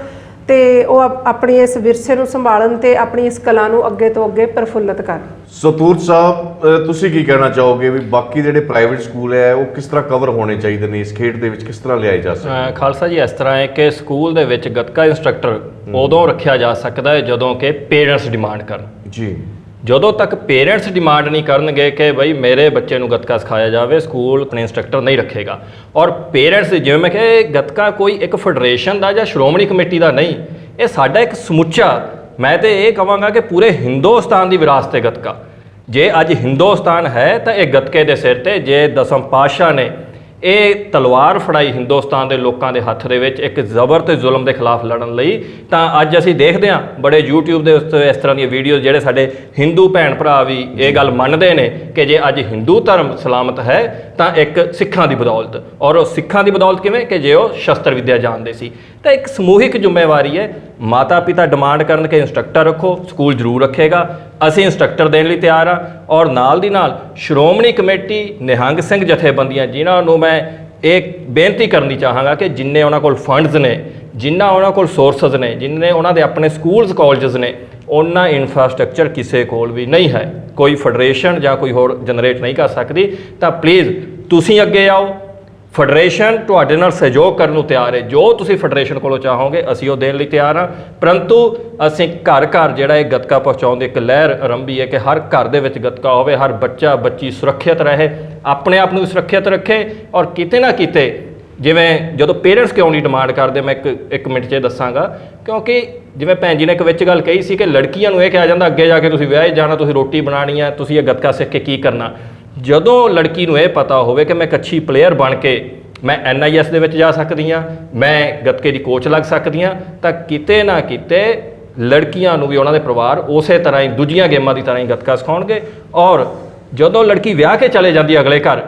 ਤੇ ਉਹ ਆਪਣੀ ਇਸ ਵਿਰਸੇ ਨੂੰ ਸੰਭਾਲਣ ਤੇ ਆਪਣੀ ਇਸ ਕਲਾ ਨੂੰ ਅੱਗੇ ਤੋਂ ਅੱਗੇ ਪ੍ਰਫੁੱਲਤ ਕਰਨ। ਸਤੂਰ ਸਾਹਿਬ ਤੁਸੀਂ ਕੀ ਕਹਿਣਾ ਚਾਹੋਗੇ ਵੀ ਬਾਕੀ ਜਿਹੜੇ ਪ੍ਰਾਈਵੇਟ ਸਕੂਲ ਹੈ ਉਹ ਕਿਸ ਤਰ੍ਹਾਂ ਕਵਰ ਹੋਣੇ ਚਾਹੀਦੇ ਨੇ, ਇਸ ਖੇਡ ਦੇ ਵਿੱਚ ਕਿਸ ਤਰ੍ਹਾਂ ਲਿਆਏ ਜਾ ਸਕਦੇ? ਖਾਲਸਾ ਜੀ, ਇਸ ਤਰ੍ਹਾਂ ਹੈ ਕਿ ਸਕੂਲ ਦੇ ਵਿੱਚ ਗੱਤਕਾ ਇੰਸਟਰਕਟਰ ਉਦੋਂ ਰੱਖਿਆ ਜਾ ਸਕਦਾ ਹੈ ਜਦੋਂ ਕਿ ਪੇਰੈਂਟਸ ਡਿਮਾਂਡ ਕਰਨ ਜੀ। ਜਦੋਂ ਤੱਕ ਪੇਰੈਂਟਸ ਡਿਮਾਂਡ ਨਹੀਂ ਕਰਨਗੇ ਕਿ ਬਈ ਮੇਰੇ ਬੱਚੇ ਨੂੰ ਗੱਤਕਾ ਸਿਖਾਇਆ ਜਾਵੇ, ਸਕੂਲ ਆਪਣੇ ਇੰਸਟਰਕਟਰ ਨਹੀਂ ਰੱਖੇਗਾ। ਔਰ ਪੇਰੈਂਟਸ, ਜਿਵੇਂ ਮੈਂ ਕਿਹਾ, ਗੱਤਕਾ ਕੋਈ ਇੱਕ ਫੈਡਰੇਸ਼ਨ ਦਾ ਜਾਂ ਸ਼੍ਰੋਮਣੀ ਕਮੇਟੀ ਦਾ ਨਹੀਂ, ਇਹ ਸਾਡਾ ਇੱਕ ਸਮੁੱਚਾ, ਮੈਂ ਤੇ ਇਹ ਕਹਾਂਗਾ ਕਿ ਪੂਰੇ ਹਿੰਦੁਸਤਾਨ ਦੀ ਵਿਰਾਸਤ ਹੈ ਗੱਤਕਾ। ਜੇ ਅੱਜ ਹਿੰਦੁਸਤਾਨ ਹੈ ਤਾਂ ਇਹ ਗੱਤਕੇ ਦੇ ਸਿਰ ਤੇ। ਜੇ ਦਸਮ ਪਾਤਸ਼ਾਹ ਨੇ ਇਹ ਤਲਵਾਰ ਫੜਾਈ ਹਿੰਦੁਸਤਾਨ ਦੇ ਲੋਕਾਂ ਦੇ ਹੱਥ ਦੇ ਵਿੱਚ ਇੱਕ ਜ਼ਬਰ ਤੇ ਜ਼ੁਲਮ ਦੇ ਖਿਲਾਫ ਲੜਨ ਲਈ, ਤਾਂ ਅੱਜ ਅਸੀਂ ਦੇਖਦੇ ਹਾਂ ਬੜੇ YouTube ਦੇ ਉੱਤੇ ਇਸ ਤਰ੍ਹਾਂ ਦੀਆਂ ਵੀਡੀਓਜ਼, ਜਿਹੜੇ ਸਾਡੇ ਹਿੰਦੂ ਭੈਣ ਭਰਾ ਵੀ ਇਹ ਗੱਲ ਮੰਨਦੇ ਨੇ ਕਿ ਜੇ ਅੱਜ ਹਿੰਦੂ ਧਰਮ ਸਲਾਮਤ ਹੈ ਤਾਂ ਇੱਕ ਸਿੱਖਾਂ ਦੀ ਬਦੌਲਤ। ਔਰ ਉਹ ਸਿੱਖਾਂ ਦੀ ਬਦੌਲਤ ਕਿਵੇਂ? ਕਿ ਜੇ ਉਹ ਸ਼ਸਤਰ ਵਿੱਦਿਆ ਜਾਣਦੇ ਸੀ। ਤਾਂ ਇੱਕ ਸਮੂਹਿਕ ਜ਼ਿੰਮੇਵਾਰੀ ਹੈ। ਮਾਤਾ ਪਿਤਾ ਡਿਮਾਂਡ ਕਰਨ ਕਿ ਇੰਸਟਰਕਟਰ ਰੱਖੋ, ਸਕੂਲ ਜ਼ਰੂਰ ਰੱਖੇਗਾ, ਅਸੀਂ ਇੰਸਟਰਕਟਰ ਦੇਣ ਲਈ ਤਿਆਰ ਹਾਂ। ਔਰ ਨਾਲ ਦੀ ਨਾਲ ਸ਼੍ਰੋਮਣੀ ਕਮੇਟੀ, ਨਿਹੰਗ ਸਿੰਘ ਜਥੇਬੰਦੀਆਂ, ਜਿਨ੍ਹਾਂ ਨੂੰ ਮੈਂ ਇਹ ਬੇਨਤੀ ਕਰਨੀ ਚਾਹਾਂਗਾ ਕਿ ਜਿੰਨੇ ਉਹਨਾਂ ਕੋਲ ਫੰਡਸ ਨੇ, ਜਿੰਨਾ ਉਹਨਾਂ ਕੋਲ ਸੋਰਸਸ ਨੇ, ਜਿੰਨੇ ਉਹਨਾਂ ਦੇ ਆਪਣੇ ਸਕੂਲਸ ਕਾਲਜਸ ਨੇ, ਉਹਨਾਂ ਇਨਫਰਾਸਟ੍ਰਕਚਰ ਕਿਸੇ ਕੋਲ ਵੀ ਨਹੀਂ ਹੈ। ਕੋਈ ਫੈਡਰੇਸ਼ਨ ਜਾਂ ਕੋਈ ਹੋਰ ਜਨਰੇਟ ਨਹੀਂ ਕਰ ਸਕਦੀ। ਤਾਂ ਪਲੀਜ਼ ਤੁਸੀਂ ਅੱਗੇ ਆਓ, ਫੈਡਰੇਸ਼ਨ ਤੁਹਾਡੇ ਨਾਲ ਸਹਿਯੋਗ ਕਰਨ ਨੂੰ ਤਿਆਰ ਹੈ। ਜੋ ਤੁਸੀਂ ਫੈਡਰੇਸ਼ਨ ਕੋਲੋਂ ਚਾਹੋਗੇ ਅਸੀਂ ਉਹ ਦੇਣ ਲਈ ਤਿਆਰ ਹਾਂ। ਪਰੰਤੂ ਅਸੀਂ ਘਰ ਘਰ ਜਿਹੜਾ ਇਹ ਗੱਤਕਾ ਪਹੁੰਚਾਉਣ ਦੀ ਇੱਕ ਲਹਿਰ ਆਰੰਭੀ ਹੈ ਕਿ ਹਰ ਘਰ ਦੇ ਵਿੱਚ ਗੱਤਕਾ ਹੋਵੇ, ਹਰ ਬੱਚਾ ਬੱਚੀ ਸੁਰੱਖਿਅਤ ਰਹੇ, ਆਪਣੇ ਆਪ ਨੂੰ ਸੁਰੱਖਿਅਤ ਰੱਖੇ। ਔਰ ਕਿਤੇ ਨਾ ਕਿਤੇ ਜਿਵੇਂ ਜਦੋਂ ਪੇਰੈਂਟਸ ਕਿਉਂ ਨਹੀਂ ਡਿਮਾਂਡ ਕਰਦੇ, ਮੈਂ ਇੱਕ ਮਿੰਟ 'ਚ ਦੱਸਾਂਗਾ। ਕਿਉਂਕਿ ਜਿਵੇਂ ਭੈਣ ਜੀ ਨੇ ਇੱਕ ਵਿੱਚ ਗੱਲ ਕਹੀ ਸੀ ਕਿ ਲੜਕੀਆਂ ਨੂੰ ਇਹ ਕਿਹਾ ਜਾਂਦਾ ਅੱਗੇ ਜਾ ਕੇ ਤੁਸੀਂ ਵਿਆਹੇ ਜਾਣਾ, ਤੁਸੀਂ ਰੋਟੀ ਬਣਾਉਣੀ ਹੈ, ਤੁਸੀਂ ਇਹ ਗੱਤਕਾ ਸਿੱਖ ਕੇ ਕੀ ਕਰਨਾ। ਜਦੋਂ ਲੜਕੀ ਨੂੰ ਇਹ ਪਤਾ ਹੋਵੇ ਕਿ ਮੈਂ ਇੱਕ ਅੱਛੀ ਪਲੇਅਰ ਬਣ ਕੇ ਮੈਂ NIS ਦੇ ਵਿੱਚ ਜਾ ਸਕਦੀ ਹਾਂ, ਮੈਂ ਗੱਤਕੇ ਦੀ ਕੋਚ ਲੱਗ ਸਕਦੀ ਹਾਂ, ਤਾਂ ਕਿਤੇ ਨਾ ਕਿਤੇ ਲੜਕੀਆਂ ਨੂੰ ਵੀ ਉਹਨਾਂ ਦੇ ਪਰਿਵਾਰ ਉਸੇ ਤਰ੍ਹਾਂ ਹੀ ਦੂਜੀਆਂ ਗੇਮਾਂ ਦੀ ਤਰ੍ਹਾਂ ਹੀ ਗੱਤਕਾ ਸਿਖਾਉਣਗੇ। ਔਰ ਜਦੋਂ ਲੜਕੀ ਵਿਆਹ ਕੇ ਚਲੇ ਜਾਂਦੀ ਅਗਲੇ ਘਰ,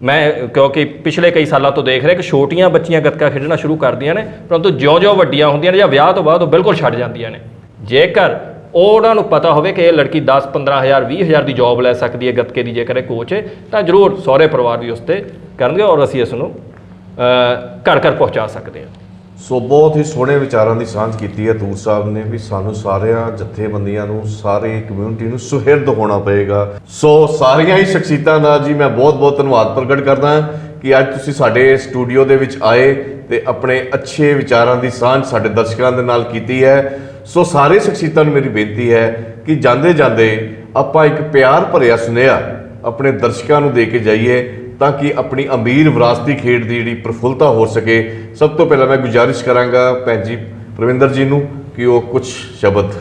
ਮੈਂ ਕਿਉਂਕਿ ਪਿਛਲੇ ਕਈ ਸਾਲਾਂ ਤੋਂ ਦੇਖ ਰਿਹਾ ਕਿ ਛੋਟੀਆਂ ਬੱਚੀਆਂ ਗੱਤਕਾ ਖੇਡਣਾ ਸ਼ੁਰੂ ਕਰਦੀਆਂ ਨੇ, ਪਰੰਤੂ ਜਿਉਂ-ਜਿਉਂ ਵੱਡੀਆਂ ਹੁੰਦੀਆਂ ਨੇ ਜਾਂ ਵਿਆਹ ਤੋਂ ਬਾਅਦ ਉਹ ਬਿਲਕੁਲ ਛੱਡ ਜਾਂਦੀਆਂ ਨੇ। ਜੇਕਰ ਉਹਨਾਂ ਨੂੰ ਪਤਾ ਹੋਵੇ ਕਿ ਇਹ ਲੜਕੀ 10-15 ਹਜ਼ਾਰ 20 ਹਜ਼ਾਰ ਦੀ ਜੌਬ ਲੈ ਸਕਦੀ ਹੈ ਗੱਤਕੇ ਦੀ ਜੇਕਰ ਇਹ ਕੋਚ ਹੈ, ਤਾਂ ਜ਼ਰੂਰ ਸਹੁਰੇ ਪਰਿਵਾਰ ਵੀ ਉਸ 'ਤੇ ਕਰਨਗੇ ਔਰ ਅਸੀਂ ਇਸ ਨੂੰ ਘਰ ਘਰ ਪਹੁੰਚਾ ਸਕਦੇ ਹਾਂ। ਸੋ ਬਹੁਤ ਹੀ ਸੋਹਣੇ ਵਿਚਾਰਾਂ ਦੀ ਸਾਂਝ ਕੀਤੀ ਹੈ ਤੂਰ ਸਾਹਿਬ ਨੇ ਵੀ ਸਾਨੂੰ ਸਾਰਿਆਂ ਜਥੇਬੰਦੀਆਂ ਨੂੰ, ਸਾਰੀ ਕਮਿਊਨਿਟੀ ਨੂੰ ਸੁਹਿਰਦ ਹੋਣਾ ਪਏਗਾ। ਸੋ ਸਾਰੀਆਂ ਹੀ ਸ਼ਖਸੀਅਤਾਂ ਦਾ ਜੀ ਮੈਂ ਬਹੁਤ-ਬਹੁਤ ਧੰਨਵਾਦ ਪ੍ਰਗਟ ਕਰਦਾ ਹਾਂ ਕਿ ਅੱਜ ਤੁਸੀਂ ਸਾਡੇ ਸਟੂਡੀਓ ਦੇ ਵਿੱਚ ਆਏ ਤੇ ਆਪਣੇ ਅੱਛੇ ਵਿਚਾਰਾਂ ਦੀ ਸਾਂਝ ਸਾਡੇ ਦਰਸ਼ਕਾਂ ਦੇ ਨਾਲ ਕੀਤੀ ਹੈ। ਸੋ ਸਾਰੇ ਸ਼ਖਸੀਅਤਾਂ ਨੂੰ ਮੇਰੀ ਬੇਨਤੀ ਹੈ ਕਿ ਜਾਂਦੇ ਜਾਂਦੇ ਆਪਾਂ ਇੱਕ ਪਿਆਰ ਭਰਿਆ ਸੁਨੇਹਾ ਆਪਣੇ ਦਰਸ਼ਕਾਂ ਨੂੰ ਦੇ ਕੇ ਜਾਈਏ ਤਾਂ ਕਿ ਆਪਣੀ ਅਮੀਰ ਵਿਰਾਸਤੀ ਖੇਡ ਦੀ ਜਿਹੜੀ ਪ੍ਰਫੁੱਲਤਾ ਹੋ ਸਕੇ। ਸਭ ਤੋਂ ਪਹਿਲਾਂ ਮੈਂ ਗੁਜ਼ਾਰਿਸ਼ ਕਰਾਂਗਾ ਭੈਣ ਜੀ ਪ੍ਰਵਿੰਦਰ ਜੀ ਨੂੰ ਕਿ ਉਹ ਕੁਝ ਸ਼ਬਦ।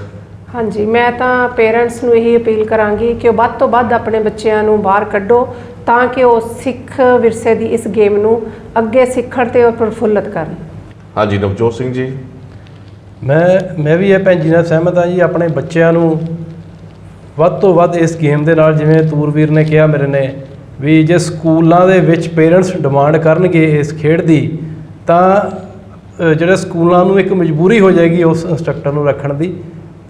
ਹਾਂਜੀ, ਮੈਂ ਤਾਂ ਪੇਰੈਂਟਸ ਨੂੰ ਇਹੀ ਅਪੀਲ ਕਰਾਂਗੀ ਕਿ ਉਹ ਵੱਧ ਤੋਂ ਵੱਧ ਆਪਣੇ ਬੱਚਿਆਂ ਨੂੰ ਬਾਹਰ ਕੱਢੋ ਤਾਂ ਕਿ ਉਹ ਸਿੱਖ ਵਿਰਸੇ ਦੀ ਇਸ ਗੇਮ ਨੂੰ ਅੱਗੇ ਸਿੱਖਣ ਤੇ ਪ੍ਰਫੁੱਲਤ ਕਰਨ। ਹਾਂਜੀ ਨਵਜੋਤ ਸਿੰਘ ਜੀ। ਮੈਂ ਵੀ ਇਹ ਭੈਣ ਜੀ ਨਾਲ ਸਹਿਮਤ ਹਾਂ ਜੀ। ਆਪਣੇ ਬੱਚਿਆਂ ਨੂੰ ਵੱਧ ਤੋਂ ਵੱਧ ਇਸ ਗੇਮ ਦੇ ਨਾਲ, ਜਿਵੇਂ ਤੂਰਵੀਰ ਨੇ ਕਿਹਾ ਮੇਰੇ ਨੇ, ਵੀ ਜੇ ਸਕੂਲਾਂ ਦੇ ਵਿੱਚ ਪੇਰੈਂਟਸ ਡਿਮਾਂਡ ਕਰਨਗੇ ਇਸ ਖੇਡ ਦੀ ਤਾਂ ਜਿਹੜੇ ਸਕੂਲਾਂ ਨੂੰ ਇੱਕ ਮਜਬੂਰੀ ਹੋ ਜਾਏਗੀ ਉਸ ਇੰਸਟਰਕਟਰ ਨੂੰ ਰੱਖਣ ਦੀ।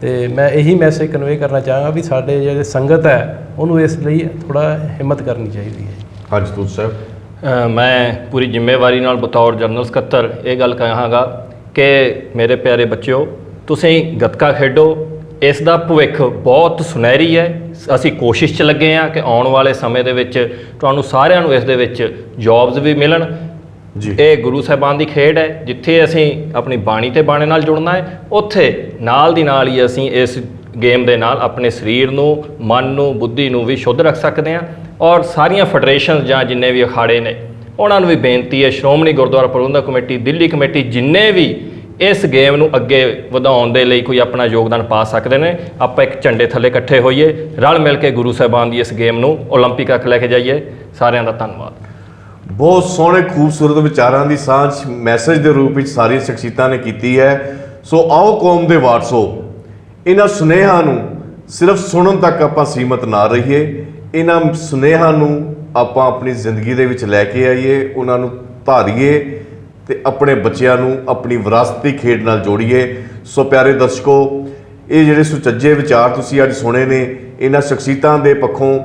ਤੇ ਮੈਂ ਇਹੀ ਮੈਸੇਜ ਕਨਵੇ ਕਰਨਾ ਚਾਹਾਂਗਾ ਵੀ ਸਾਡੇ ਜਿਹੜੇ ਸੰਗਤ ਹੈ ਉਹਨੂੰ ਇਸ ਲਈ ਥੋੜ੍ਹਾ ਹਿੰਮਤ ਕਰਨੀ ਚਾਹੀਦੀ ਹੈ। ਹਾਂਜੀ ਤੂਰ ਸਾਹਿਬ। ਮੈਂ ਪੂਰੀ ਜ਼ਿੰਮੇਵਾਰੀ ਨਾਲ ਬਤੌਰ ਜਨਰਲ ਸਕੱਤਰ ਇਹ ਗੱਲ ਕਹਾਂਗਾ ਕਿ ਮੇਰੇ ਪਿਆਰੇ ਬੱਚਿਓ, ਤੁਸੀਂ ਗੱਤਕਾ ਖੇਡੋ, ਇਸ ਦਾ ਭਵਿੱਖ ਬਹੁਤ ਸੁਨਹਿਰੀ ਹੈ। ਅਸੀਂ ਕੋਸ਼ਿਸ਼ 'ਚ ਲੱਗੇ ਹਾਂ ਕਿ ਆਉਣ ਵਾਲੇ ਸਮੇਂ ਦੇ ਵਿੱਚ ਤੁਹਾਨੂੰ ਸਾਰਿਆਂ ਨੂੰ ਇਸ ਦੇ ਵਿੱਚ ਜੌਬਸ ਵੀ ਮਿਲਣ ਜੀ। ਇਹ ਗੁਰੂ ਸਾਹਿਬਾਨ ਦੀ ਖੇਡ ਹੈ, ਜਿੱਥੇ ਅਸੀਂ ਆਪਣੀ ਬਾਣੀ ਤੇ ਬਾਣੇ ਨਾਲ ਜੁੜਨਾ ਹੈ, ਉੱਥੇ ਨਾਲ ਦੀ ਨਾਲ ਹੀ ਅਸੀਂ ਇਸ ਗੇਮ ਦੇ ਨਾਲ ਆਪਣੇ ਸਰੀਰ ਨੂੰ, ਮਨ ਨੂੰ, ਬੁੱਧੀ ਨੂੰ ਵੀ ਸ਼ੁੱਧ ਰੱਖ ਸਕਦੇ ਹਾਂ। ਔਰ ਸਾਰੀਆਂ ਫੈਡਰੇਸ਼ਨ ਜਾਂ ਜਿੰਨੇ ਵੀ ਅਖਾੜੇ ਨੇ ਉਹਨਾਂ ਨੂੰ ਵੀ ਬੇਨਤੀ ਹੈ, ਸ਼੍ਰੋਮਣੀ ਗੁਰਦੁਆਰਾ ਪ੍ਰਬੰਧਕ ਕਮੇਟੀ, ਦਿੱਲੀ ਕਮੇਟੀ, ਜਿੰਨੇ ਵੀ ਇਸ ਗੇਮ ਨੂੰ ਅੱਗੇ ਵਧਾਉਣ ਦੇ ਲਈ ਕੋਈ ਆਪਣਾ ਯੋਗਦਾਨ ਪਾ ਸਕਦੇ ਨੇ, ਆਪਾਂ ਇੱਕ ਝੰਡੇ ਥੱਲੇ ਇਕੱਠੇ ਹੋਈਏ, ਰਲ ਮਿਲ ਕੇ ਗੁਰੂ ਸਾਹਿਬਾਨ ਦੀ ਇਸ ਗੇਮ ਨੂੰ ਓਲੰਪਿਕ ਤੱਕ ਲੈ ਕੇ ਜਾਈਏ। ਸਾਰਿਆਂ ਦਾ ਧੰਨਵਾਦ। ਬਹੁਤ ਸੋਹਣੇ ਖੂਬਸੂਰਤ ਵਿਚਾਰਾਂ ਦੀ ਸਾਂਝ ਮੈਸੇਜ ਦੇ ਰੂਪ ਵਿੱਚ ਸਾਰੀਆਂ ਸ਼ਖਸੀਅਤਾਂ ਨੇ ਕੀਤੀ ਹੈ। ਸੋ ਆਓ ਕੌਮ ਦੇ ਵਾਰਸੋ, ਇਹਨਾਂ ਸੁਨੇਹਾਂ ਨੂੰ ਸਿਰਫ ਸੁਣਨ ਤੱਕ ਆਪਾਂ ਸੀਮਤ ਨਾ ਰਹੀਏ, ਇਹਨਾਂ ਸੁਨੇਹਾਂ ਨੂੰ ਆਪਾਂ ਆਪਣੀ ਜ਼ਿੰਦਗੀ ਦੇ ਵਿੱਚ ਲੈ ਕੇ ਆਈਏ, ਉਹਨਾਂ ਨੂੰ ਧਾਰੀਏ ਤੇ ਆਪਣੇ ਬੱਚਿਆਂ ਨੂੰ ਆਪਣੀ ਵਿਰਾਸਤੀ ਖੇਡ ਨਾਲ ਜੋੜੀਏ। ਸੋ ਪਿਆਰੇ ਦਰਸ਼ਕੋ, ਇਹ ਜਿਹੜੇ ਸੁਚੱਜੇ ਵਿਚਾਰ ਤੁਸੀਂ ਅੱਜ ਸੁਣੇ ਨੇ ਇਹਨਾਂ ਸ਼ਖਸੀਅਤਾਂ ਦੇ ਪੱਖੋਂ,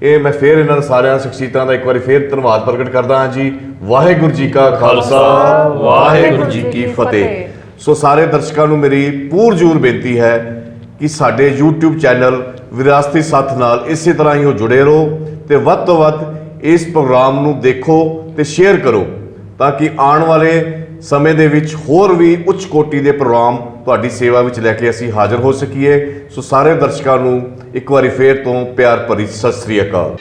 ਇਹ ਮੈਂ ਫਿਰ ਇਹਨਾਂ ਸਾਰਿਆਂ ਸ਼ਖਸੀਅਤਾਂ ਦਾ ਇੱਕ ਵਾਰੀ ਫਿਰ ਧੰਨਵਾਦ ਪ੍ਰਗਟ ਕਰਦਾ ਹਾਂ ਜੀ। ਵਾਹਿਗੁਰੂ ਜੀ ਕਾ ਖਾਲਸਾ, ਵਾਹਿਗੁਰੂ ਜੀ ਕੀ ਫਤਿਹ। ਸੋ ਸਾਰੇ ਦਰਸ਼ਕਾਂ ਨੂੰ ਮੇਰੀ ਪੂਰਜ਼ੋਰ ਬੇਨਤੀ ਹੈ ਕਿ ਸਾਡੇ YouTube ਚੈਨਲ ਵਿਰਾਸਤੀ ਸਾਥ ਨਾਲ ਇਸੇ ਤਰ੍ਹਾਂ ਹੀ ਉਹ ਜੁੜੇ ਰਹੋ ਤੇ ਵੱਧ ਤੋਂ ਵੱਧ ਇਸ ਪ੍ਰੋਗਰਾਮ ਨੂੰ ਦੇਖੋ ਤੇ ਸ਼ੇਅਰ ਕਰੋ ਤਾਂ ਕਿ ਆਉਣ ਵਾਲੇ ਸਮੇਂ ਦੇ ਵਿੱਚ ਹੋਰ ਵੀ ਉੱਚ ਕੋਟੀ ਦੇ ਪ੍ਰੋਗਰਾਮ ਤੁਹਾਡੀ ਸੇਵਾ ਵਿੱਚ ਲੈ ਕੇ ਅਸੀਂ ਹਾਜ਼ਰ ਹੋ ਸਕੀਏ। ਸੋ ਸਾਰੇ ਦਰਸ਼ਕਾਂ ਨੂੰ ਇੱਕ ਵਾਰੀ ਫੇਰ ਤੋਂ ਪਿਆਰ ਭਰੀ ਸਤਿ ਸ੍ਰੀ ਅਕਾਲ।